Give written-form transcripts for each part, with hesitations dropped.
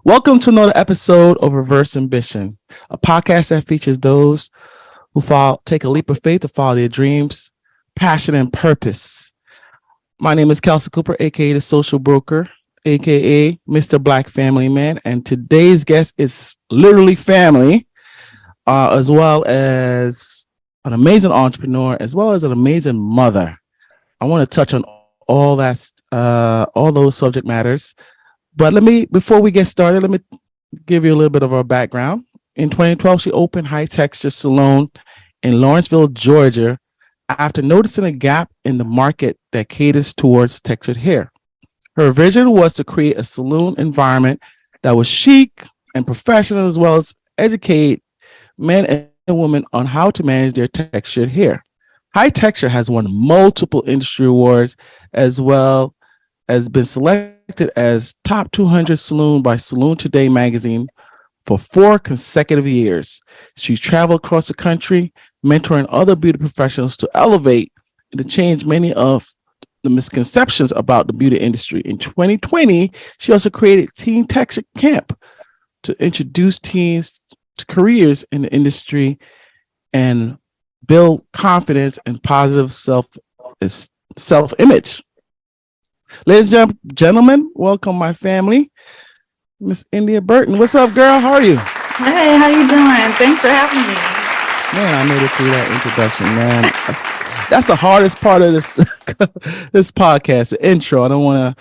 Welcome to another episode of Reverse Ambition, a podcast that features those who take a leap of faith to follow their dreams, passion, and purpose. My name is Kelsey Cooper, aka the Social Broker, aka Mr. Black Family Man, and today's guest is literally family, as well as an amazing entrepreneur, as well as an amazing mother. I want to touch on all those subject matters. But before we get started, let me give you a little bit of our background. In 2012, she opened Hi Texture Salon in Lawrenceville, Georgia, after noticing a gap in the market that caters towards textured hair. Her vision was to create a salon environment that was chic and professional, as well as educate men and women on how to manage their textured hair. Hi Texture has won multiple industry awards, as well as been selected as top 200 salon by Salon Today Magazine for 4 consecutive years. She's traveled across the country, mentoring other beauty professionals to elevate and to change many of the misconceptions about the beauty industry. In 2020, she also created Teen Texture Camp to introduce teens to careers in the industry and build confidence and positive self-image. Ladies and gentlemen, welcome my family, Miss India Bertin. What's up, girl? How are you? Hey, how you doing? Thanks for having me. Man, I made it through that introduction, man. That's the hardest part of this this podcast, the intro. I don't want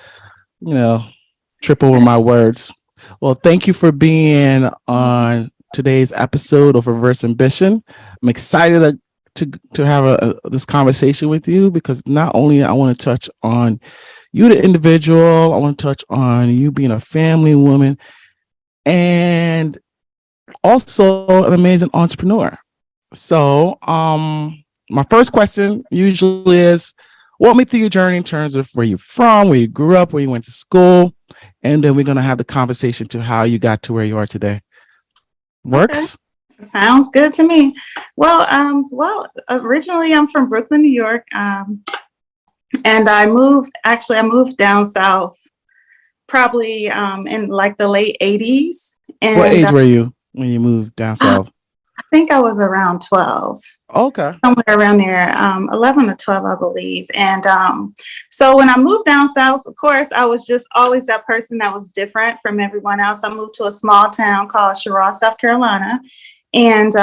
to, trip over my words. Well, thank you for being on today's episode of Reverse Ambition. I'm excited to have this conversation with you because not only I want to touch on you, the individual, I want to touch on you being a family woman and also an amazing entrepreneur. So, my first question usually is, walk me through your journey in terms of where you're from, where you grew up, where you went to school, and then we're going to have the conversation to how you got to where you are today. Works? Okay. Sounds good to me. Well, originally I'm from Brooklyn, New York. And I moved down south probably in like the late 80s. And what age were you when you moved down south? I think I was around 12. Okay. Somewhere around there, 11 or 12, I believe. And so when I moved down south, of course, I was just always that person that was different from everyone else. I moved to a small town called Charlotte, South Carolina. And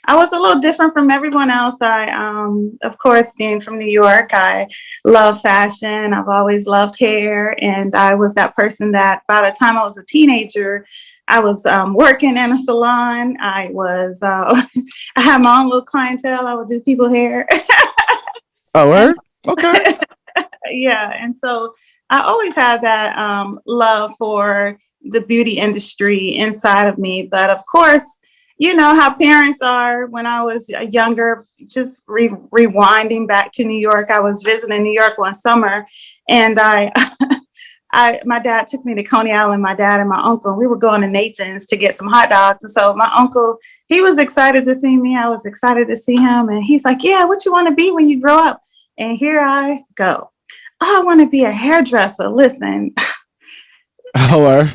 I was a little different from everyone else. Of course, being from New York, I love fashion. I've always loved hair. And I was that person that by the time I was a teenager, I was working in a salon. I had my own little clientele. I would do people hair. Oh, word? Okay. Yeah. And so I always had that love for the beauty industry inside of me. But of course, you know how parents are. When I was younger, just rewinding back to New York, I was visiting New York one summer, and my dad took me to Coney Island. My dad and my uncle, we were going to Nathan's to get some hot dogs. And so my uncle, he was excited to see me. I was excited to see him, and he's like, "Yeah, what you want to be when you grow up?" And here I go. Oh, I want to be a hairdresser. Listen. Oh,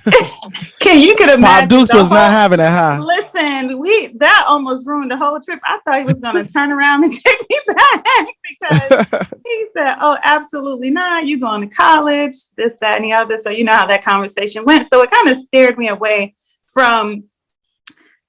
you could imagine. Pop Dukes was not having it, huh? Listen, that almost ruined the whole trip. I thought he was going to turn around and take me back because he said, "Oh, absolutely not. You going to college, this, that, and the other." So you know how that conversation went. So it kind of steered me away from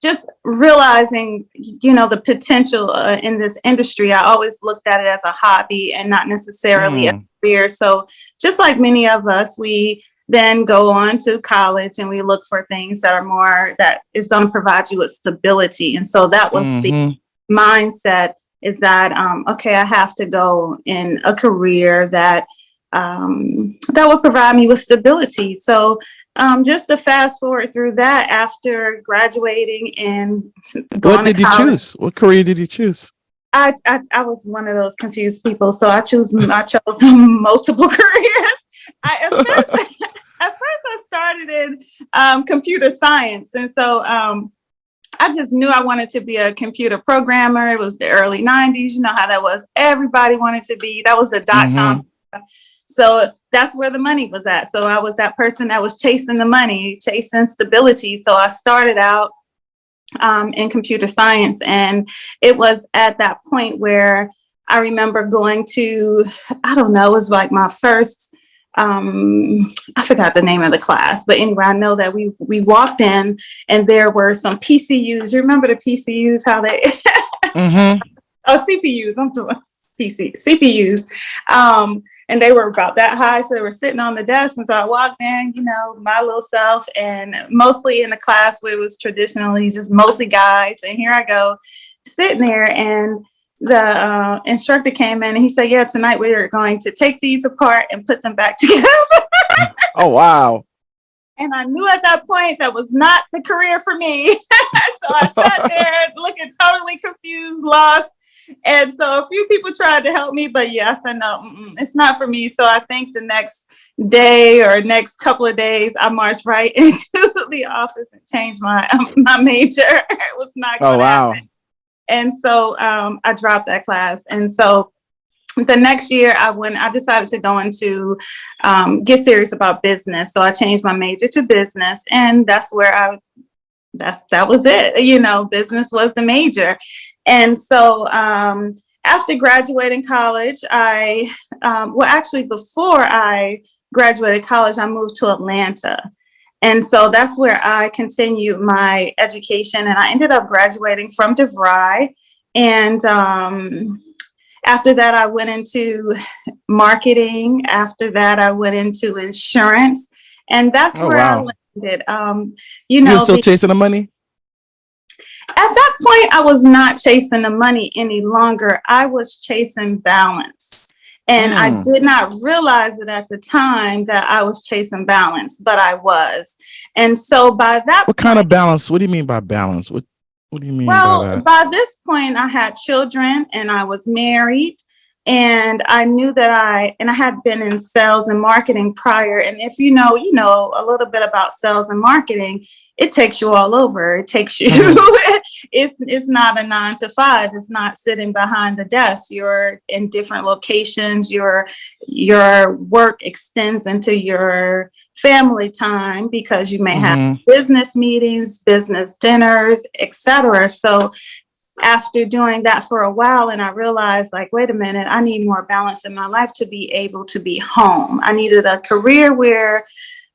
just realizing, the potential in this industry. I always looked at it as a hobby and not necessarily a career. So just like many of us, we then go on to college and we look for things that is going to provide you with stability. And so that was the mindset, is that, okay, I have to go in a career that would provide me with stability. So just to fast forward through that, after graduating and going to college. What did you choose? What career did you choose? I was one of those confused people. So I chose multiple careers. At first I started in computer science. And so I just knew I wanted to be a computer programmer. It was the early 90s. You know how that was. Everybody wanted to be. That was a dot-com So that's where the money was at. So I was that person that was chasing the money, chasing stability. So I started out in computer science. And it was at that point where I remember going to, I don't know, it was like my first, I forgot the name of the class, but anyway, I know that we walked in and there were some PCUs. You remember the PCUs, how they, Mm-hmm. oh, CPUs, I'm doing CPUs. And they were about that high. So they were sitting on the desk. And so I walked in, you know, my little self, and mostly in the class where it was traditionally just mostly guys. And here I go sitting there, and the instructor came in and he said, yeah, tonight we're going to take these apart and put them back together. Oh, wow. And I knew at that point that was not the career for me. So I sat there looking totally confused, lost. And so a few people tried to help me, but yeah, I said, no, it's not for me. So I think the next day or next couple of days, I marched right into the office and changed my major. It was not going to happen. And so I dropped that class. And so the next year I decided to go into get serious about business. So I changed my major to business, and that's where that was it. You know, business was the major. And so after graduating college, actually before I graduated college, I moved to Atlanta. And so that's where I continued my education, and I ended up graduating from DeVry. And after that, I went into marketing. After that, I went into insurance, and that's where I landed. You know, you're still chasing the money? At that point, I was not chasing the money any longer. I was chasing balance. And I did not realize it at the time that I was chasing balance, but I was. And so by that What kind of balance? What do you mean by balance? What do you mean by that? By this point, I had children and I was married. And I knew that I had been in sales and marketing prior. And if you know a little bit about sales and marketing, it takes you all over. It takes you, it's not a 9 to 5. It's not sitting behind the desk. You're in different locations. Your work extends into your family time because you may have business meetings, business dinners, etc. So after doing that for a while, and I realized, like, wait a minute, I need more balance in my life to be able to be home. I needed a career where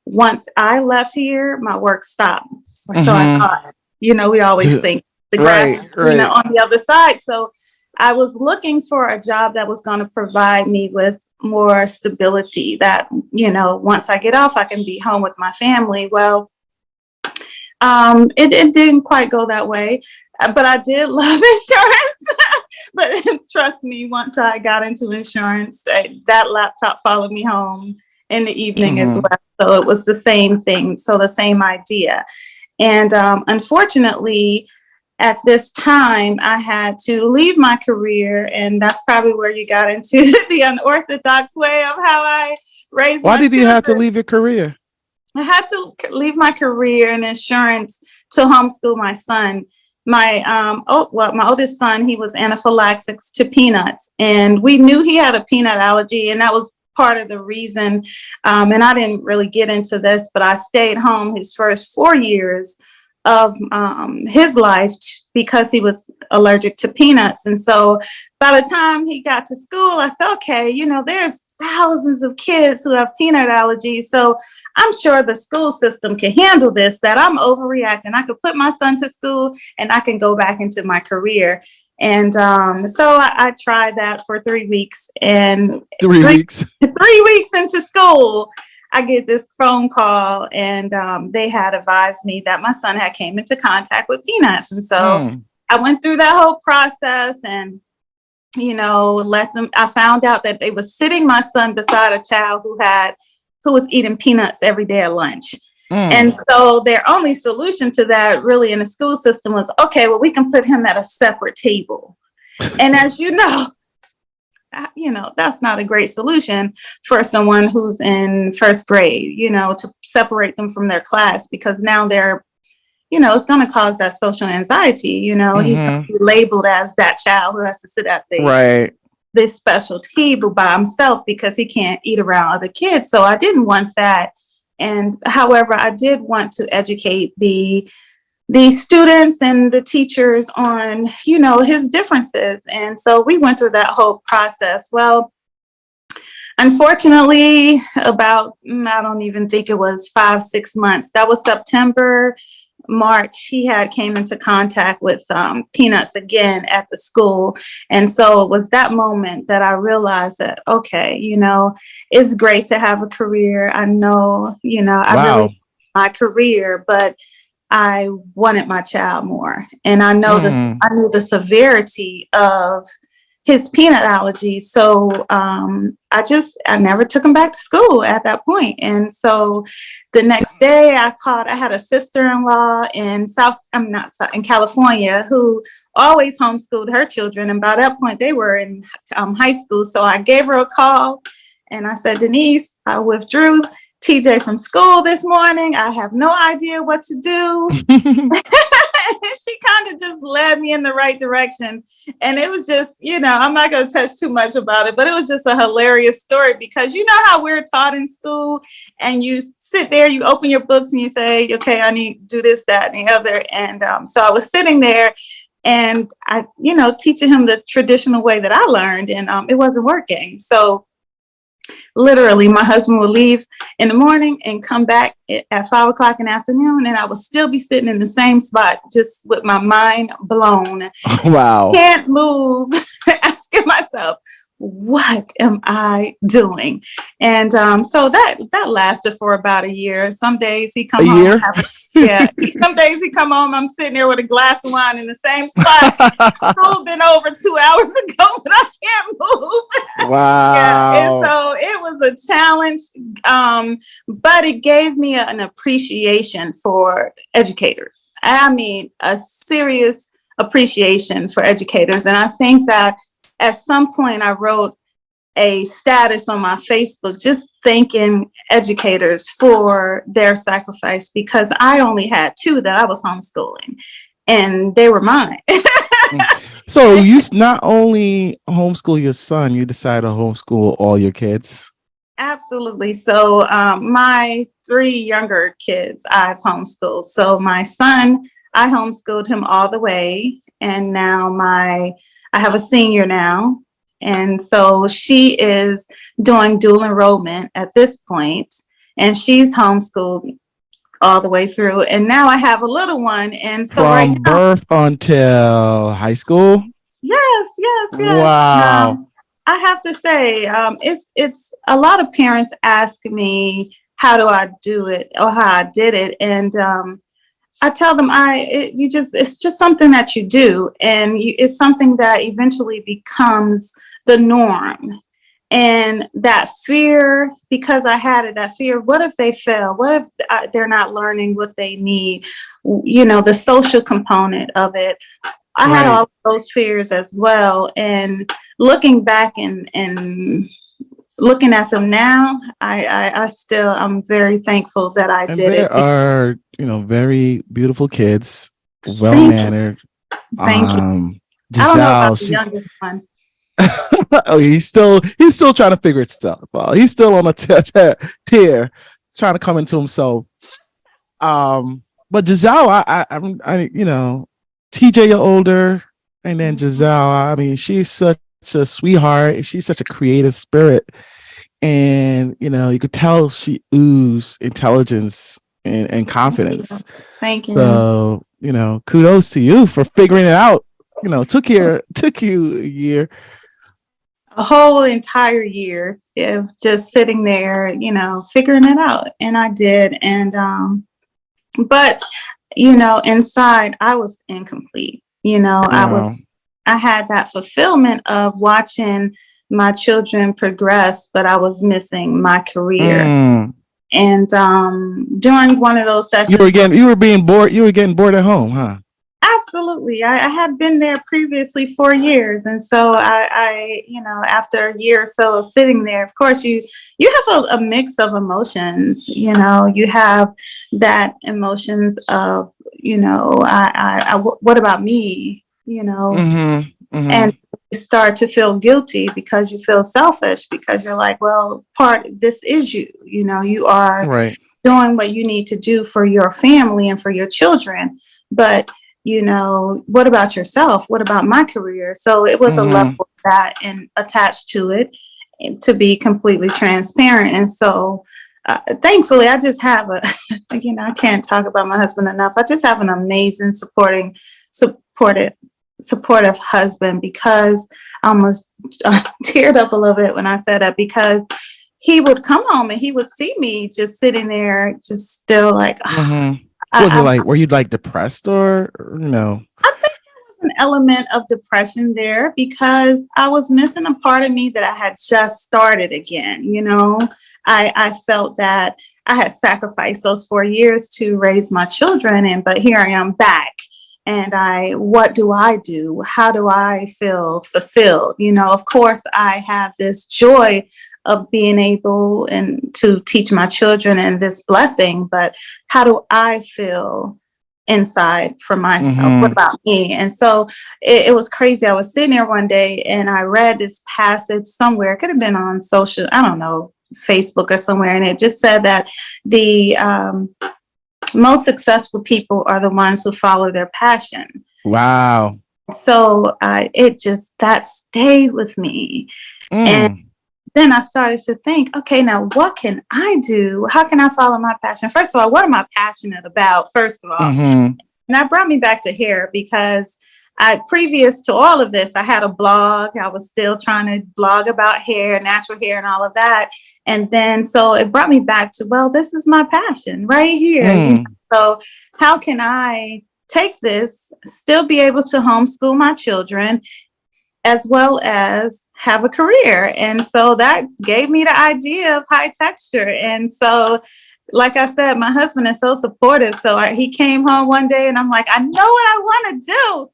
once I left here, my work stopped. Or so I thought. You know, we always think the grass is greener on the other side. So I was looking for a job that was going to provide me with more stability, that, you know, once I get off, I can be home with my family. Well, it didn't quite go that way. But I did love insurance. But trust me, once I got into insurance, that laptop followed me home in the evening as well. So it was the same thing. So the same idea. And unfortunately, at this time, I had to leave my career. And that's probably where you got into the unorthodox way of how I raised my children. Why did you have to leave your career? I had to leave my career in insurance to homeschool my son. My oldest son, he was anaphylaxis to peanuts, and we knew he had a peanut allergy, and that was part of the reason. And I didn't really get into this, but I stayed home his first 4 years of his life because he was allergic to peanuts. And so by the time he got to school, I said, okay, you know, there's thousands of kids who have peanut allergies. So I'm sure the school system can handle this, that I'm overreacting. I could put my son to school and I can go back into my career. And so I tried that for 3 weeks. And 3 weeks? 3 weeks into school, I get this phone call, and they had advised me that my son had came into contact with peanuts. And so I went through that whole process, and, you know, I found out that they were sitting my son beside a child who was eating peanuts every day at lunch. And so their only solution to that really in the school system was, okay, well, we can put him at a separate table. And as you know, that's not a great solution for someone who's in first grade, you know, to separate them from their class, because now they're, you know, it's going to cause that social anxiety. You know, he's going to be labeled as that child who has to sit at the this special table by himself because he can't eat around other kids. So I didn't want that. And however, I did want to educate the students and the teachers on, his differences. And so we went through that whole process. Well, unfortunately, about, I don't even think it was 5-6 months. That was September, March. He had came into contact with peanuts again at the school. And so it was that moment that I realized that, okay, it's great to have a career. I know, I really my career, but I wanted my child more. And I know I knew the severity of his peanut allergies. So I never took him back to school at that point. And so the next day I had a sister-in-law in in California who always homeschooled her children. And by that point they were in high school. So I gave her a call and I said, Denise, I withdrew TJ from school this morning. I have no idea what to do. She kind of just led me in the right direction. And it was just, I'm not going to touch too much about it, but it was just a hilarious story because you know how we're taught in school and you sit there, you open your books and you say, okay, I need to do this, that, and the other. And so I was sitting there and I, teaching him the traditional way that I learned, and it wasn't working. So literally, my husband would leave in the morning and come back at 5 o'clock in the afternoon, and I would still be sitting in the same spot, just with my mind blown. Wow. Can't move, asking myself, what am I doing? And so that lasted for about a year. Some days he come home. Year? Some days he come home, I'm sitting there with a glass of wine in the same spot. School been over 2 hours ago, but I can't move. Wow. Yeah, and so it was a challenge, but it gave me an appreciation for educators. I mean, a serious appreciation for educators. And I think that at some point I wrote a status on my Facebook just thanking educators for their sacrifice, because I only had 2 that I was homeschooling and they were mine. So you not only homeschool your son, you decided to homeschool all your kids? Absolutely. So my 3 younger kids I've homeschooled. So my son, I homeschooled him all the way. And now I have a senior now. And so she is doing dual enrollment at this point, and she's homeschooled all the way through. And now I have a little one. And so from birth until high school? Yes. Wow. I have to say, it's a lot of parents ask me, how do I do it or how I did it? And I tell them it's just something that you do, and it's something that eventually becomes the norm. And that fear, because I had it, that fear, what if they fail? What if they're not learning what they need? The social component of it. I had all of those fears as well. And looking back and looking at them now, I'm very thankful that I did it. There are, very beautiful kids, well-mannered. Thank you. Giselle, I don't know about the youngest one. Oh, he's still trying to figure it stuff out. He's still on a tear, trying to come into himself. But Giselle, I TJ, you're older, and then Giselle, I mean, she's such a sweetheart. She's such a creative spirit, and you could tell she oozes intelligence and confidence. Thank you. So kudos to you for figuring it out. Took you a year. A whole entire year of just sitting there, figuring it out. And I did. And, but, inside I was incomplete. I had that fulfillment of watching my children progress, but I was missing my career. And during one of those sessions, you were getting bored at home, huh? Absolutely. I had been there previously 4 years. And so I after a year or so of sitting there, of course, you have a mix of emotions. You have that emotions of, what about me? And you start to feel guilty because you feel selfish, because you're like, well, this is you, you are Right. doing what you need to do for your family and for your children. But, what about yourself? What about my career? So it was a level of that and attached to it, and to be completely transparent. And so thankfully, I just have I can't talk about my husband enough. I just have an amazing, supportive husband, because I almost teared up a little bit when I said that, because he would come home and he would see me just sitting there, just still like, was it like, were you like depressed or no? I think there was an element of depression there, because I was missing a part of me that I had just started again. I felt that I had sacrificed those 4 years to raise my children, but here I am back. And what do I do? How do I feel fulfilled? Of course, I have this joy of being able and to teach my children and this blessing, but how do I feel inside for myself? What about me? And so it was crazy. I was sitting there one day and I read this passage somewhere. It could have been on social, I don't know, Facebook or somewhere. And it just said that the most successful people are the ones who follow their passion. Wow. So that stayed with me. And then I started to think, okay, now what can I do? How can I follow my passion? First of all, what am I passionate about? First of all, and that brought me back to hair, because previous to all of this, I had a blog. I was still trying to blog about hair, natural hair, and all of that. And then, so it brought me back to, well, this is my passion right here. So how can I take this, still be able to homeschool my children, as well as have a career? And so that gave me the idea of Hi Texture. And so, like I said, my husband is so supportive. So he came home one day and I'm like, I know what I want to do.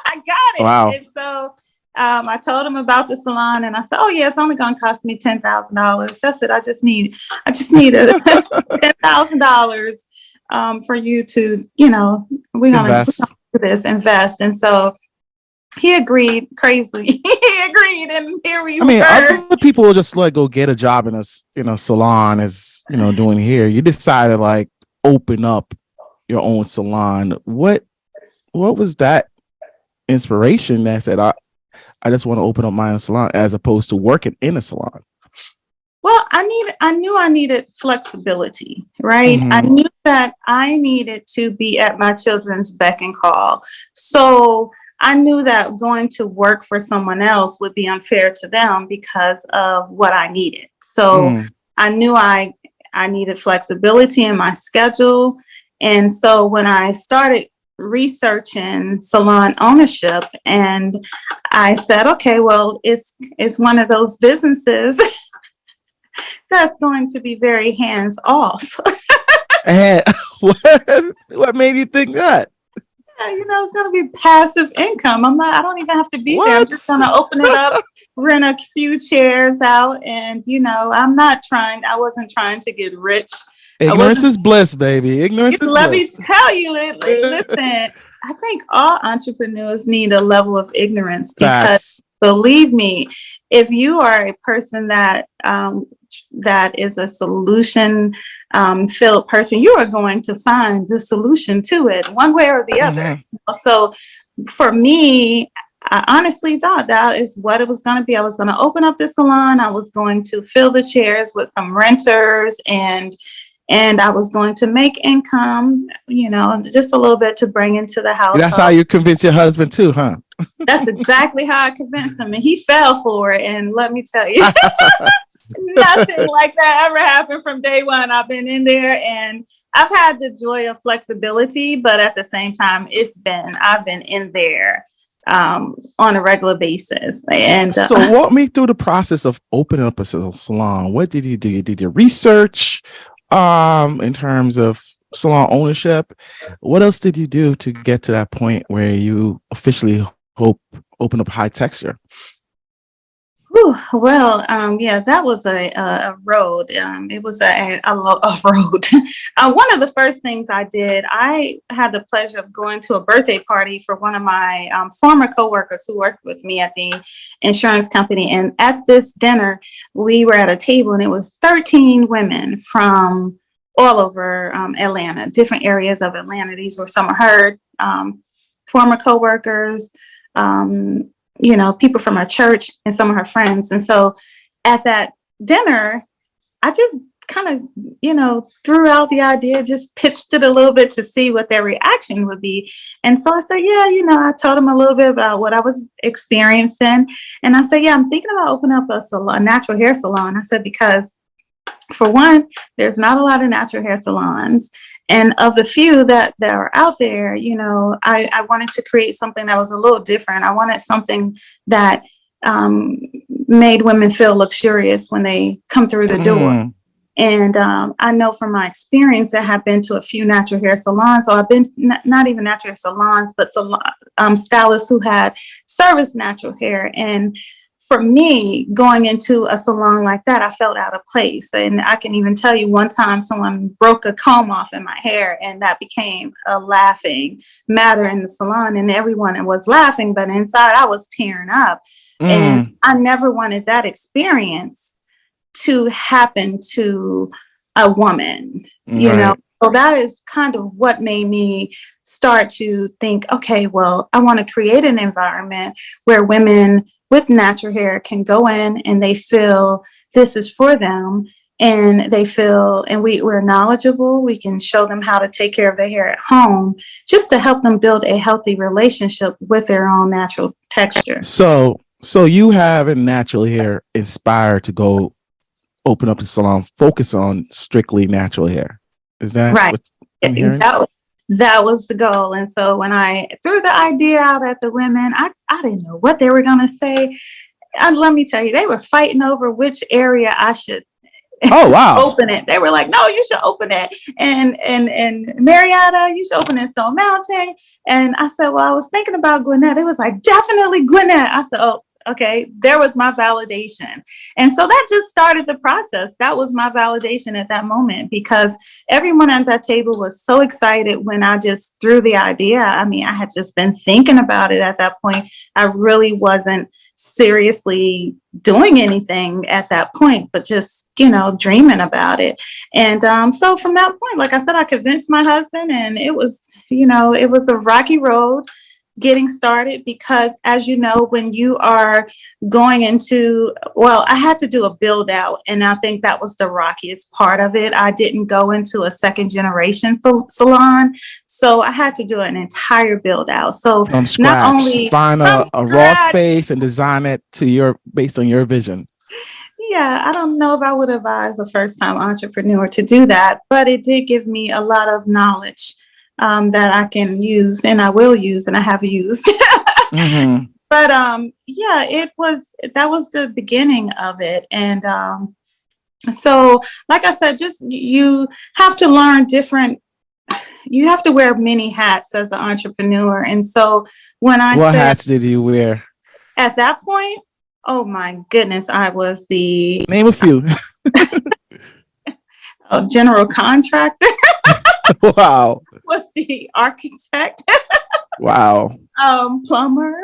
I got it. Wow. And so I told him about the salon, and I said, oh yeah, it's only going to cost me $10,000. I said, I just need $10,000 for you to, we're going to do this, invest. And so he agreed crazily. He agreed, and here we were. Other people will just like go get a job in a salon, as doing here. You decided like open up your own salon. What was that inspiration that said I just want to open up my own salon, as opposed to working in a salon? Well, I knew I needed flexibility, right? I knew that I needed to be at my children's beck and call. So I knew that going to work for someone else would be unfair to them because of what I needed. So I knew I needed flexibility in my schedule. And so when I started researching salon ownership, and I said, okay, well, it's one of those businesses that's going to be very hands off. And what made you think that? Yeah, it's going to be passive income. I don't even have to be there. I'm just going to open it up, rent a few chairs out. And, I wasn't trying to get rich. Ignorance is bliss, baby. Ignorance is bliss. Let me tell you, listen, I think all entrepreneurs need a level of ignorance, because believe me, if you are a person that is a solution filled person, you are going to find the solution to it one way or the other. So for me, I honestly thought that is what it was going to be. I was going to open up this salon. I was going to fill the chairs with some renters, and I was going to make income, just a little bit to bring into the house. That's how you convinced your husband too, huh? That's exactly how I convinced him, and he fell for it. And let me tell you, nothing like that ever happened from day one. I've been in there, and I've had the joy of flexibility, but at the same time, I've been in there on a regular basis. And so walk me through the process of opening up a salon. What did you do? You did your research in terms of salon ownership. What else did you do to get to that point where you officially open up Hi Texture? Yeah, that was a road. It was a road. One of the first things I did, I had the pleasure of going to a birthday party for one of my former coworkers who worked with me at the insurance company. And at this dinner, we were at a table, and it was 13 women from all over Atlanta, different areas of Atlanta. These were some of her former coworkers. People from her church and some of her friends. And so at that dinner, I just kind of, threw out the idea, just pitched it a little bit to see what their reaction would be. And so I said, yeah, I told them a little bit about what I was experiencing. And I said, yeah, I'm thinking about opening up a natural hair salon. I said, because for one, there's not a lot of natural hair salons. And of the few that are out there, I wanted to create something that was a little different. I wanted something that made women feel luxurious when they come through the door. And I know from my experience, I have been to a few natural hair salons. So I've been not even natural hair salons, but stylists who had service natural hair. And for me, going into a salon like that, I felt out of place. And I can even tell you one time someone broke a comb off in my hair, and that became a laughing matter in the salon, and everyone was laughing, but inside I was tearing up. And I never wanted that experience to happen to a woman, So that is kind of what made me start to think, okay, well, I want to create an environment where women with natural hair can go in and they feel this is for them, and they feel, and we're knowledgeable. We can show them how to take care of their hair at home, just to help them build a healthy relationship with their own natural texture. So you have a natural hair inspired to go open up a salon, focus on strictly natural hair. Is that right? What I'm hearing? That was the goal. And so when I threw the idea out at the women, I didn't know what they were going to say. And let me tell you, they were fighting over which area I should open it. They were like, no, you should open it. And Marietta, you should open it in Stone Mountain. And I said, well, I was thinking about Gwinnett. It was like, definitely Gwinnett. I said, oh, okay, there was my validation. And so that just started the process. That was my validation at that moment, because everyone at that table was so excited when I just threw the idea. I mean, I had just been thinking about it at that point. I really wasn't seriously doing anything at that point, but just, dreaming about it. And so from that point, like I said, I convinced my husband, and it was a rocky road getting started, because as you know, when you are going into, I had to do a build out, and I think that was the rockiest part of it. I didn't go into a second generation salon, so I had to do an entire build out. So from scratch, not only find a raw space and design it based on your vision. Yeah, I don't know if I would advise a first time entrepreneur to do that, but it did give me a lot of knowledge that I can use, and I will use, and I have used. But that was the beginning of it. And so, like I said, just you have to learn you have to wear many hats as an entrepreneur. And so what hats did you wear at that point? Oh my goodness, I was the name a few. General contractor. Wow. Was the architect. Wow. Plumber.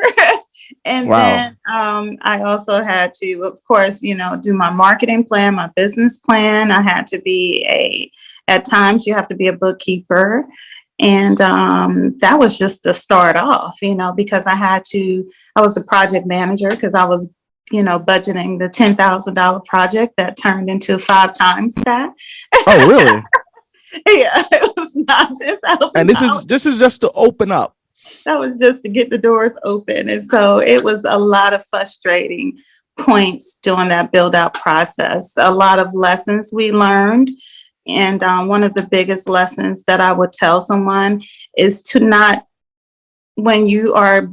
And then I also had to, of course, do my marketing plan, my business plan. I had to be at times you have to be a bookkeeper. And that was just to start off, because I was a project manager, because I was budgeting the $10,000 project that turned into 5 times that. Oh, really? Yeah, it was not $10,000. And this is just to open up. That was just to get the doors open. And so it was a lot of frustrating points during that build out process. A lot of lessons we learned. And one of the biggest lessons that I would tell someone is to not, when you are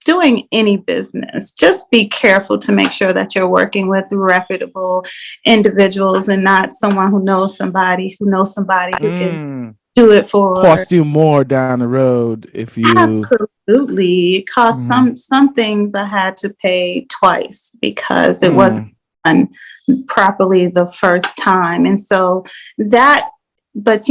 doing any business, just be careful to make sure that you're working with reputable individuals, and not someone who knows somebody who can do it for. Cost you more down the road if you. Absolutely. It cost some things I had to pay twice because it wasn't done properly the first time. And so that, but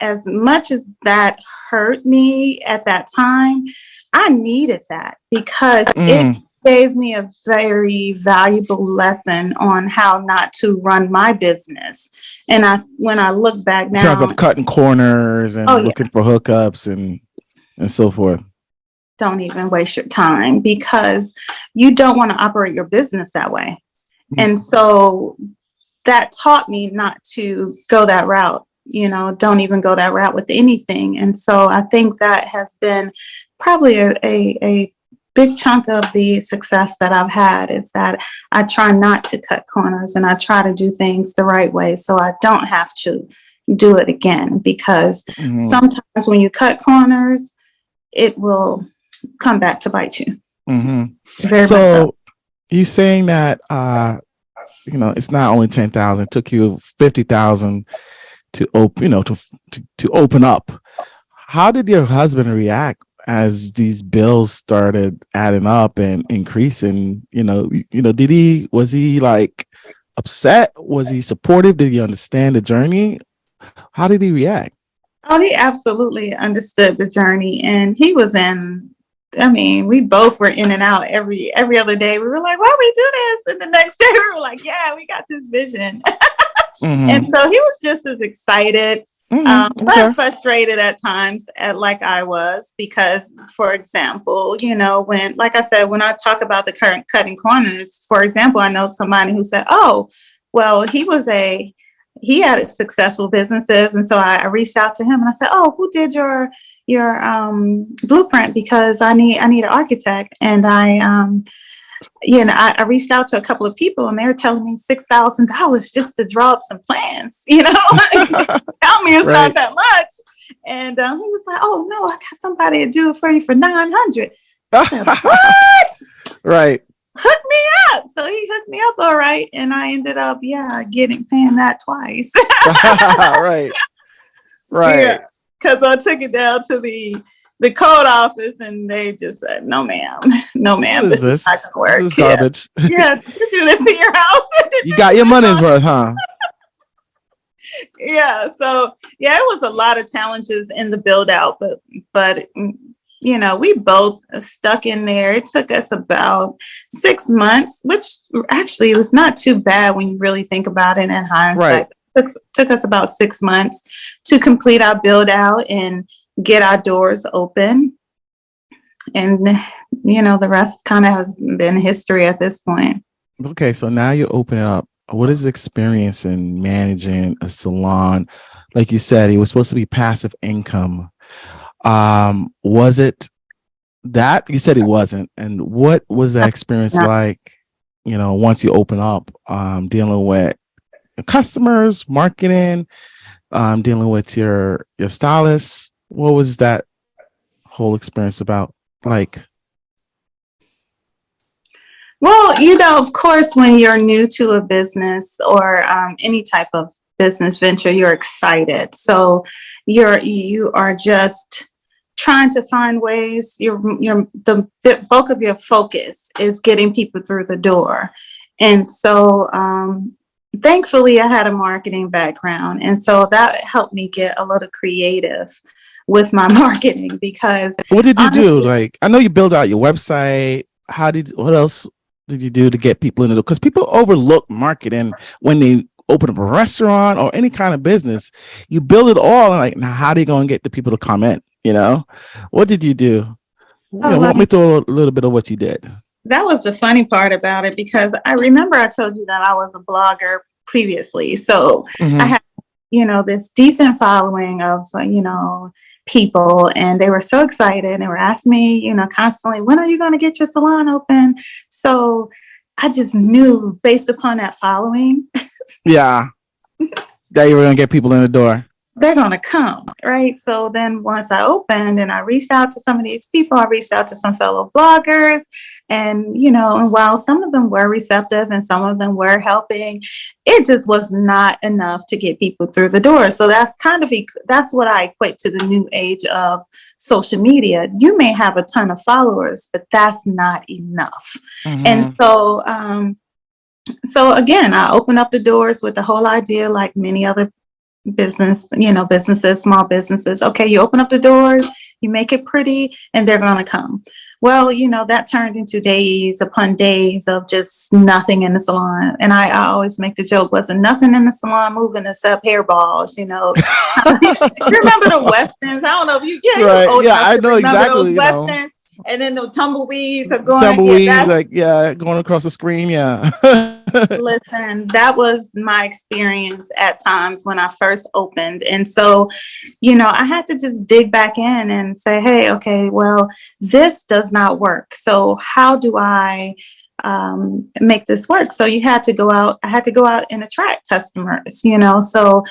as much as that hurt me at that time, I needed that because it gave me a very valuable lesson on how not to run my business. And when I look back now, in terms of cutting corners and looking for hookups and so forth. Don't even waste your time because you don't want to operate your business that way. And so that taught me not to go that route. Don't even go that route with anything. And so I think that has been probably a big chunk of the success that I've had is that I try not to cut corners and I try to do things the right way so I don't have to do it again, because sometimes when you cut corners, it will come back to bite you. Very so much so. You saying that it's not only 10,000, it took you 50,000 to open, to open up. How did your husband react as these bills started adding up and increasing? Was he like upset? Was he supportive? Did he understand the journey? How did he react? Oh, he absolutely understood the journey, and he was we both were in and out every other day. We were like, why we do this? And the next day we were like, yeah, we got this vision. And so he was just as excited, but frustrated at times like I was, because, for example, when I talk about the current cutting corners, for example, I know somebody who said, oh, well, he had successful businesses. And so I reached out to him and I said, oh, who did your blueprint? Because I need an architect. And I reached out to a couple of people and they were telling me $6,000 just to draw up some plans, tell me it's not that much. And he was like, oh no, I got somebody to do it for you for $900. What? Right. Hook me up. So he hooked me up. All right. And I ended up, paying that twice. Right. Yeah, because I took it down to the code office and they just said, no, ma'am. This is not going to work. This is garbage. Yeah. Did you do this in your house? You got your money's worth, huh? Yeah. So, it was a lot of challenges in the build out, but we both stuck in there. It took us about 6 months, which actually was not too bad when you really think about it in hindsight. Right. Took us about 6 months to complete our build out and get our doors open. And, the rest kind of has been history at this point. Okay. So now you're opening up. What is the experience in managing a salon? Like you said, it was supposed to be passive income. Was it that? You said it wasn't. And what was that experience like, once you open up, dealing with customers, marketing, dealing with your stylists? What was that whole experience about like? Well, of course, when you're new to a business or any type of business venture, you're excited. So you are just trying to find ways. The bulk of your focus is getting people through the door. And so thankfully I had a marketing background. And so that helped me get a little creative with my marketing, because what did you do? Like, I know you built out your website. What else did you do to get people in the door? Because people overlook marketing when they open up a restaurant or any kind of business. You build it all, and like, now how are you going to get the people to comment? What did you do? Walk me through a little bit of what you did. That was the funny part about it, because I remember I told you that I was a blogger previously. So I had, this decent following of, people, and they were so excited. They were asking me, constantly, when are you going to get your salon open? So I just knew, based upon that following. Yeah. That you were going to get people in the door. they're going to come, right? So then once I opened and I reached out to some of these people, I reached out to some fellow bloggers, and, and while some of them were receptive and some of them were helping, it just was not enough to get people through the door. So that's what I equate to the new age of social media. You may have a ton of followers, but that's not enough. And Mm-hmm. so again, I opened up the doors with the whole idea, like many other businesses, small businesses. Okay, you open up the doors, you make it pretty, and they're going to come. Well, that turned into days upon days of just nothing in the salon. And I always make the joke, wasn't nothing in the salon moving except hairballs, You remember the Westerns? I don't know if you're Right. old Yeah, enough I to know remember exactly, those Westerns. And then the tumbleweeds are going, tumbleweeds, like, yeah, going across the screen. Yeah. listen, that was my experience at times when I first opened. And so, I had to just dig back in and say, hey, okay, well, this does not work. So how do I make this work? So I had to go out and attract customers, So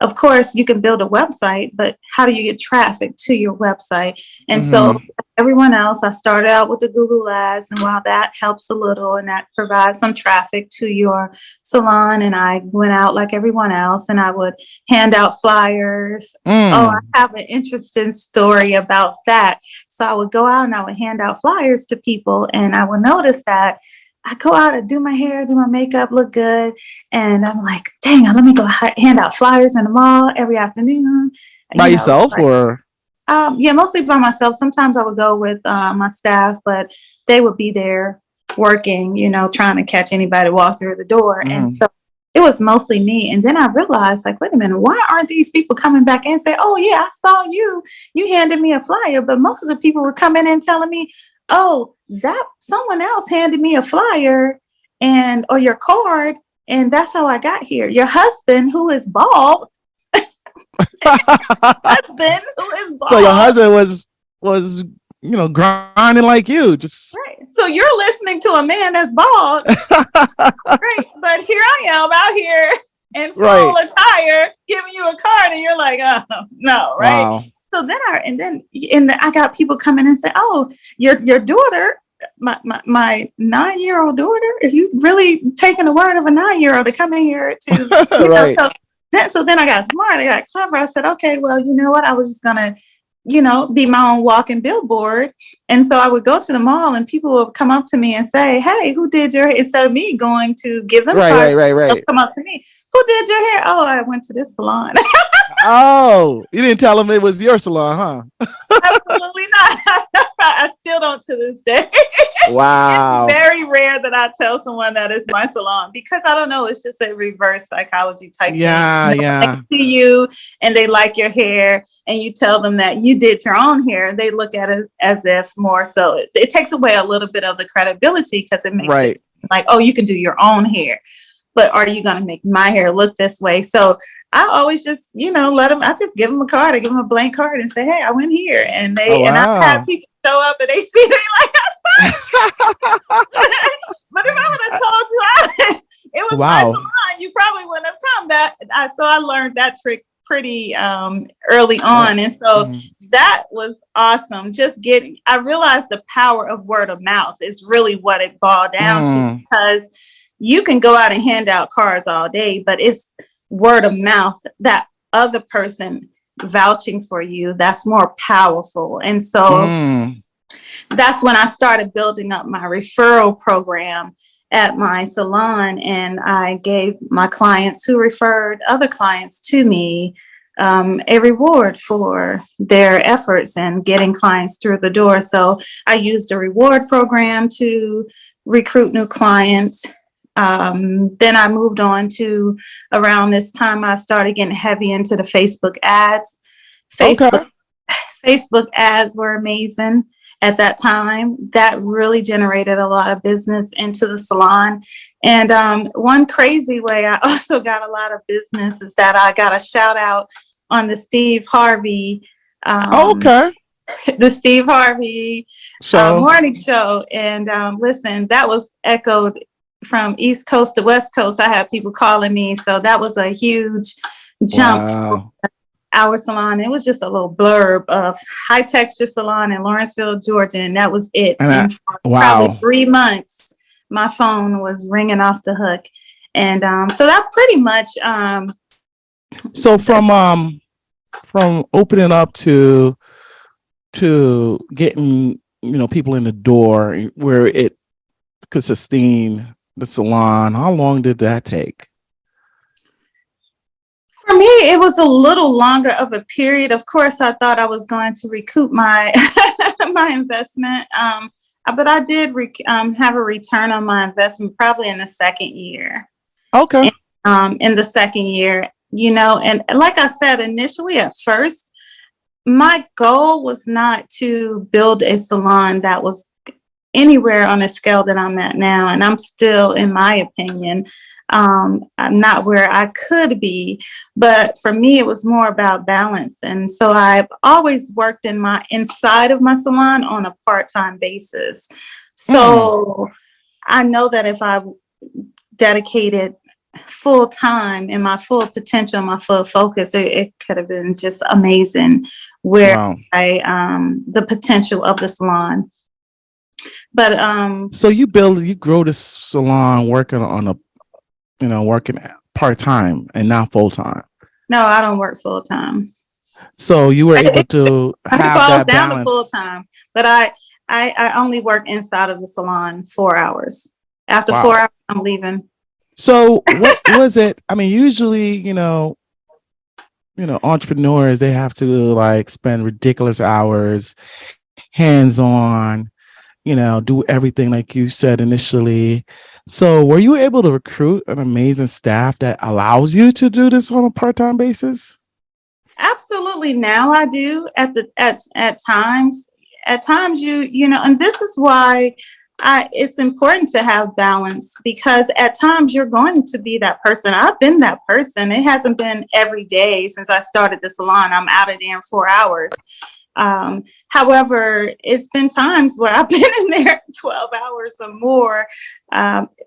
of course, you can build a website, but how do you get traffic to your website? And so Mm-hmm. everyone else, I started out with the Google Ads, and while that helps a little and that provides some traffic to your salon, and I went out like everyone else and I would hand out flyers. Oh, Mm. I have an interesting story about that. So I would go out and I would hand out flyers to people, and I would notice that I go out and do my hair, do my makeup, look good. And I'm like, dang, let me go hand out flyers in the mall every afternoon. By yourself, Like, or? yeah, mostly by myself. Sometimes I would go with my staff, but they would be there working, trying to catch anybody walk through the door. And Mm. so it was mostly me. And then I realized, like, wait a minute, why aren't these people coming back and say, oh, yeah, I saw you. You handed me a flyer. But most of the people were coming in telling me, oh, that someone else handed me a flyer or your card. And that's how I got here. Your husband, who is bald, So your husband was grinding like you, just right. So you're listening to a man that's bald, right? But here I am out here in full right. attire, giving you a card, and you're like, oh no, right? Wow. So then I got people coming and say, oh, your daughter, my 9-year-old daughter, are you really taking the word of a 9-year-old to come in here to, Right. so then I got smart, I got clever. I said, okay, well, you know what? I was just gonna, be my own walking billboard. And so I would go to the mall and people would come up to me and say, hey, who did your hair? Instead of me going to give them cards, they'll come up to me. Who did your hair? Oh, I went to this salon. Oh, you didn't tell him it was your salon, huh? Absolutely not. I still don't to this day. Wow. It's very rare that I tell someone that it's my salon, because I don't know. It's just a reverse psychology type thing. Yeah. They see you and they like your hair, and you tell them that you did your own hair. They look at it as if more so. It takes away a little bit of the credibility, because it makes it like, oh, you can do your own hair, but are you going to make my hair look this way? So I always just, let them, I just give them a card. I give them a blank card and say, hey, I went here. And and I've had people show up and they see me like, I saw. But if I would have told you it was my salon, you probably wouldn't have come. So I learned that trick pretty early on. And so that was awesome. I realized the power of word of mouth is really what it boiled down to, because you can go out and hand out cards all day, but it's word of mouth, that other person vouching for you, that's more powerful. And so that's when I started building up my referral program at my salon, and I gave my clients who referred other clients to me a reward for their efforts and getting clients through the door. So I used a reward program to recruit new clients. Then I moved on to, around this time, I started getting heavy into the Facebook ads. Facebook ads were amazing at that time. That really generated a lot of business into the salon. And one crazy way I also got a lot of business is that I got a shout out on the Steve Harvey the Steve Harvey morning show. And listen, that was echoed from East Coast to West Coast. I had people calling me. So that was a huge jump. Wow. our salon. It was just a little blurb of Hi Texture Salon in Lawrenceville, Georgia, and that was it. And for probably Wow. 3 months, my phone was ringing off the hook. And so that pretty much. So from opening up to getting people in the door where it could sustain the salon, how long did that take? For me, it was a little longer of a period. Of course, I thought I was going to recoup my my investment, but I did have a return on my investment probably in the second year. Okay. And, in the second year, and like I said, initially at first, my goal was not to build a salon that was anywhere on a scale that I'm at now. And I'm still, in my opinion, I'm not where I could be. But for me, it was more about balance. And so I've always worked inside of my salon on a part-time basis. So I know that if I dedicated full time and my full potential, my full focus, it could have been just amazing where Wow. the potential of the salon. But so you grow this salon working on working part time and not full time. No, I don't work full time. So you were able to it have falls that down balance. to full time, but I only work inside of the salon 4 hours. After 4 hours, I'm leaving. So what was it? I mean, usually, entrepreneurs, they have to like spend ridiculous hours, hands on, do everything like you said initially. So were you able to recruit an amazing staff that allows you to do this on a part-time basis? Absolutely. Now I do at times, and this is why it's important to have balance, because at times you're going to be that person. I've been that person. It hasn't been every day since I started the salon. I'm out of there in 4 hours. However, it's been times where I've been in there 12 hours or more,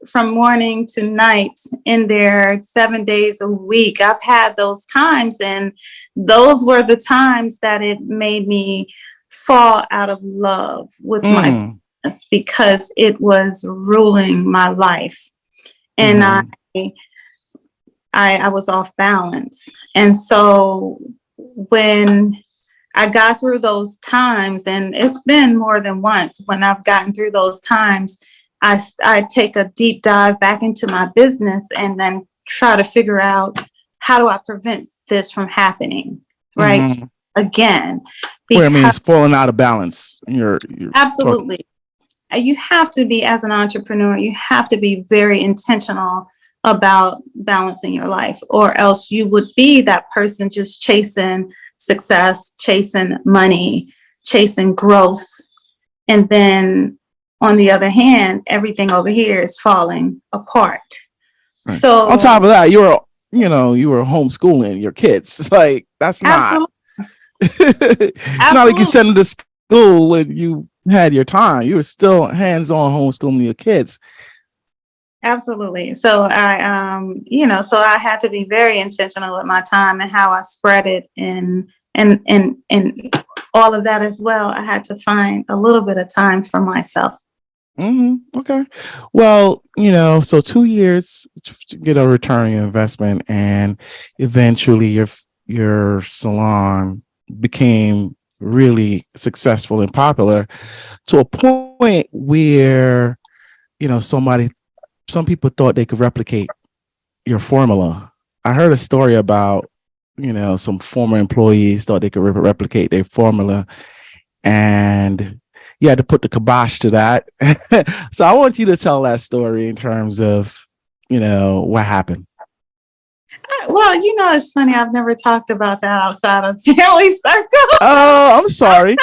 from morning to night, in there 7 days a week. I've had those times, and those were the times that it made me fall out of love with my business, because it was ruling my life, and I was off balance. And so when I got through those times, and it's been more than once when I've gotten through those times, I take a deep dive back into my business and then try to figure out, how do I prevent this from happening, right? Again. Where I mean, it's falling out of balance. You're absolutely. You have to be, as an entrepreneur, you have to be very intentional about balancing your life, or else you would be that person just chasing success, chasing money, chasing growth. And then on the other hand, everything over here is falling apart. Right. So on top of that, you were homeschooling your kids. Like, that's not, not like you sent them to school and you had your time. You were still hands-on homeschooling your kids. Absolutely. So so I had to be very intentional with my time and how I spread it, and all of that as well. I had to find a little bit of time for myself. Okay. Well, so 2 years to get a return on your investment, and eventually your salon became really successful and popular, to a point where, some people thought they could replicate your formula. I heard a story about, some former employees thought they could replicate their formula, and you had to put the kibosh to that. So I want you to tell that story in terms of, what happened. Well, it's funny. I've never talked about that outside of family circle. Oh, I'm sorry.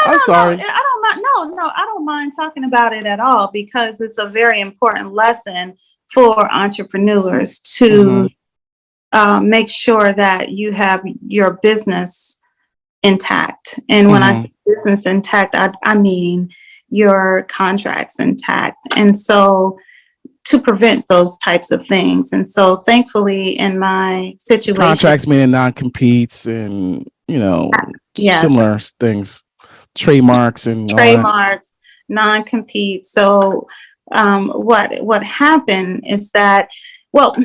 I'm sorry. No, I don't mind. No, I don't mind talking about it at all, because it's a very important lesson for entrepreneurs to make sure that you have your business intact. And when I say business intact, I mean your contracts intact. And so to prevent those types of things. And so thankfully in my situation, Contracts meaning non-competes and, yes, similar things, trademarks and all that. trademarks, non-compete. So what happened is that, well,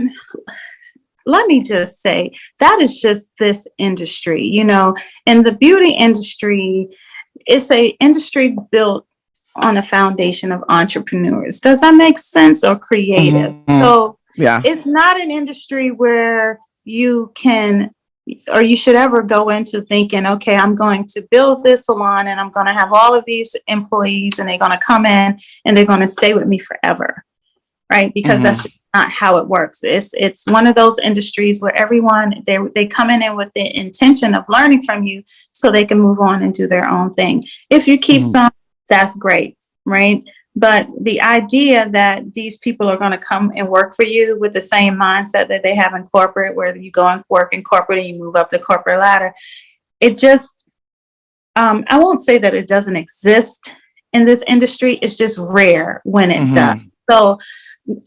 let me just say that is just this industry, in the beauty industry, it's a industry built on a foundation of entrepreneurs. Does that make sense? Or creative? Mm-hmm. So yeah, it's not an industry where you can or you should ever go into thinking, okay, I'm going to build this salon and I'm going to have all of these employees and they're going to come in and they're going to stay with me forever, right? Because that's just not how it works. It's one of those industries where everyone, they come in with the intention of learning from you so they can move on and do their own thing. If you keep some, that's great, right? But the idea that these people are going to come and work for you with the same mindset that they have in corporate, where you go and work in corporate and you move up the corporate ladder, it just, I won't say that it doesn't exist in this industry. It's just rare when it does. So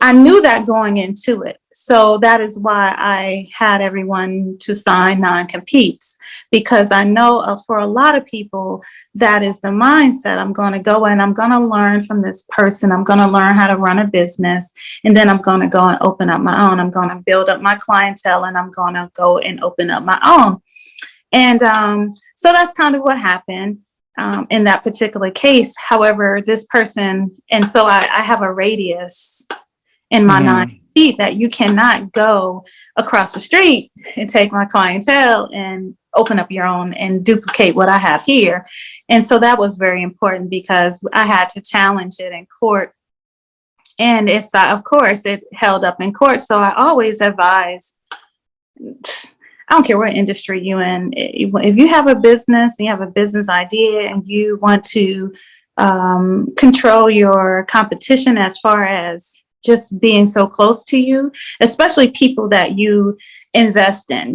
I knew that going into it. So that is why I had everyone to sign non-competes, because I know for a lot of people, that is the mindset. I'm going to go in, I'm going to learn from this person. I'm going to learn how to run a business. And then I'm going to go and open up my own. I'm going to build up my clientele and I'm going to go and open up my own. And so that's kind of what happened. In that particular case. However, this person, and so I have a radius in my 9 feet that you cannot go across the street and take my clientele and open up your own and duplicate what I have here. And so that was very important because I had to challenge it in court. And it's, of course, it held up in court. So I always advise, I don't care what industry you're in. If you have a business and you have a business idea and you want to control your competition as far as just being so close to you, especially people that you invest in,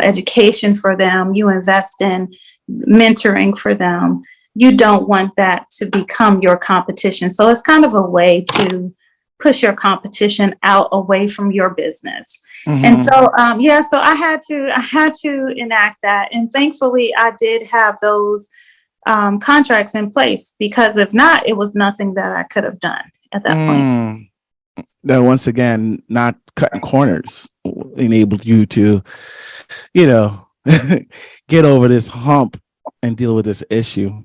education for them, you invest in mentoring for them. You don't want that to become your competition. So it's kind of a way to push your competition out away from your business. And so, so I had to enact that. And thankfully I did have those contracts in place, because if not, it was nothing that I could have done at that point. That once again, not cutting corners enabled you to, get over this hump and deal with this issue.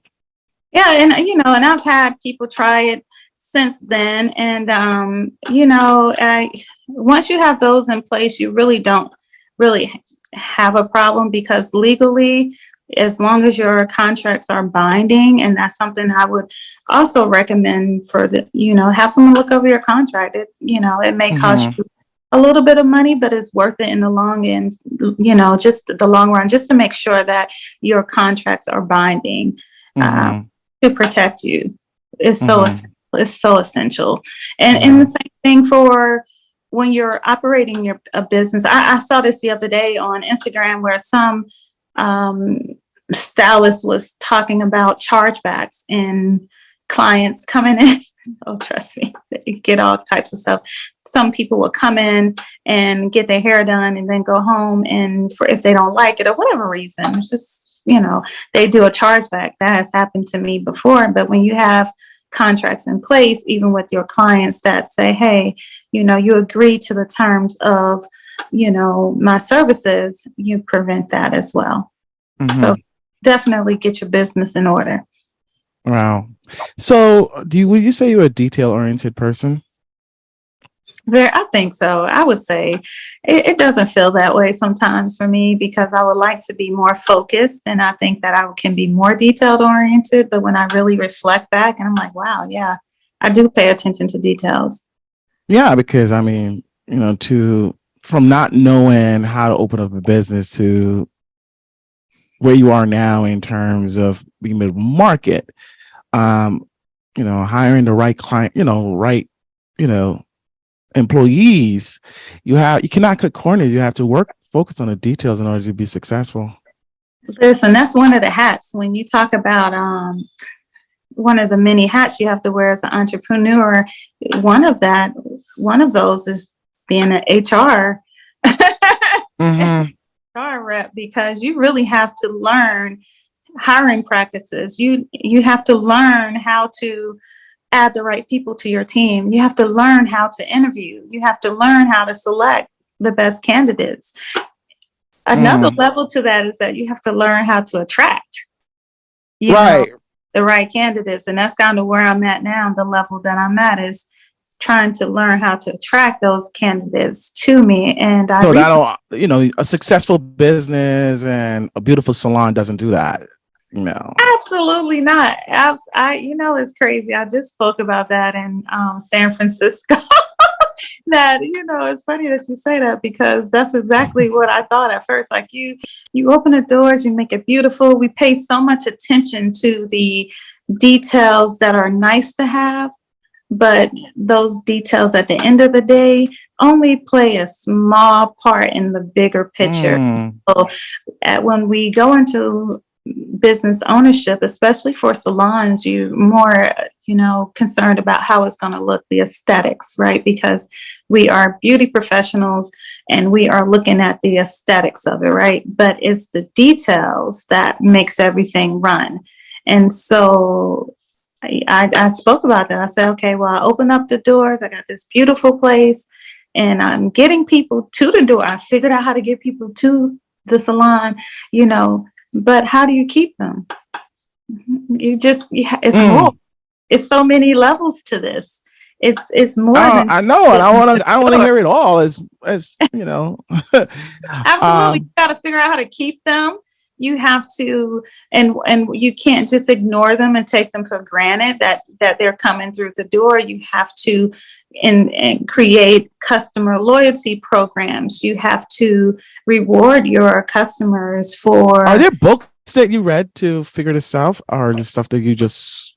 Yeah. And, and I've had people try it since then. And, once you have those in place, you really don't really have a problem, because legally, as long as your contracts are binding, and that's something I would also recommend for have someone look over your contract. It may cost you a little bit of money, but it's worth it in the long end, just the long run, just to make sure that your contracts are binding to protect you. It's so essential. And the same thing for when you're operating a business. I saw this the other day on Instagram where some stylist was talking about chargebacks and clients coming in. Oh, trust me, they get all types of stuff. Some people will come in and get their hair done and then go home, and if they don't like it or whatever reason, it's just, they do a chargeback. That has happened to me before. But when you have contracts in place, even with your clients that say, hey, you agree to the terms of, my services, you prevent that as well. So definitely get your business in order. Wow. So would you say you're a detail-oriented person? I think so. I would say it doesn't feel that way sometimes for me, because I would like to be more focused, and I think that I can be more detailed oriented. But when I really reflect back, and I'm like, wow, yeah, I do pay attention to details. Yeah, because from not knowing how to open up a business to where you are now in terms of being able to market, hiring the right client, employees, you cannot cut corners. You have to focus on the details in order to be successful. Listen, that's one of the hats when you talk about one of the many hats you have to wear as an entrepreneur. One of those is being an HR Mm-hmm. HR rep, because you really have to learn hiring practices. You have to learn how to add the right people to your team. You have to learn how to interview. You have to learn how to select the best candidates. Another level to that is that you have to learn how to attract, Right. the right candidates. And that's kind of where I'm at now. The level that I'm at is trying to learn how to attract those candidates to me. And So that don't, a successful business and a beautiful salon doesn't do that. Absolutely not. It's crazy. I just spoke about that in San Francisco. That, it's funny that you say that, because that's exactly what I thought at first. Like, you open the doors, you make it beautiful. We pay so much attention to the details that are nice to have, but those details at the end of the day only play a small part in the bigger picture. So when we go into business ownership, especially for salons, you more, concerned about how it's going to look, the aesthetics, right? Because we are beauty professionals and we are looking at the aesthetics of it, right? But it's the details that makes everything run. And so I spoke about that. I said, okay, well, I open up the doors. I got this beautiful place and I'm getting people to the door. I figured out how to get people to the salon, but how do you keep them? It's more. It's so many levels to this. It's more than I know, and I want to hear it all. As Absolutely, you got to figure out how to keep them. You have to, and you can't just ignore them and take them for granted that they're coming through the door. You have to and create customer loyalty programs. You have to reward your customers for. Are there books that you read to figure this out, or is this stuff that you just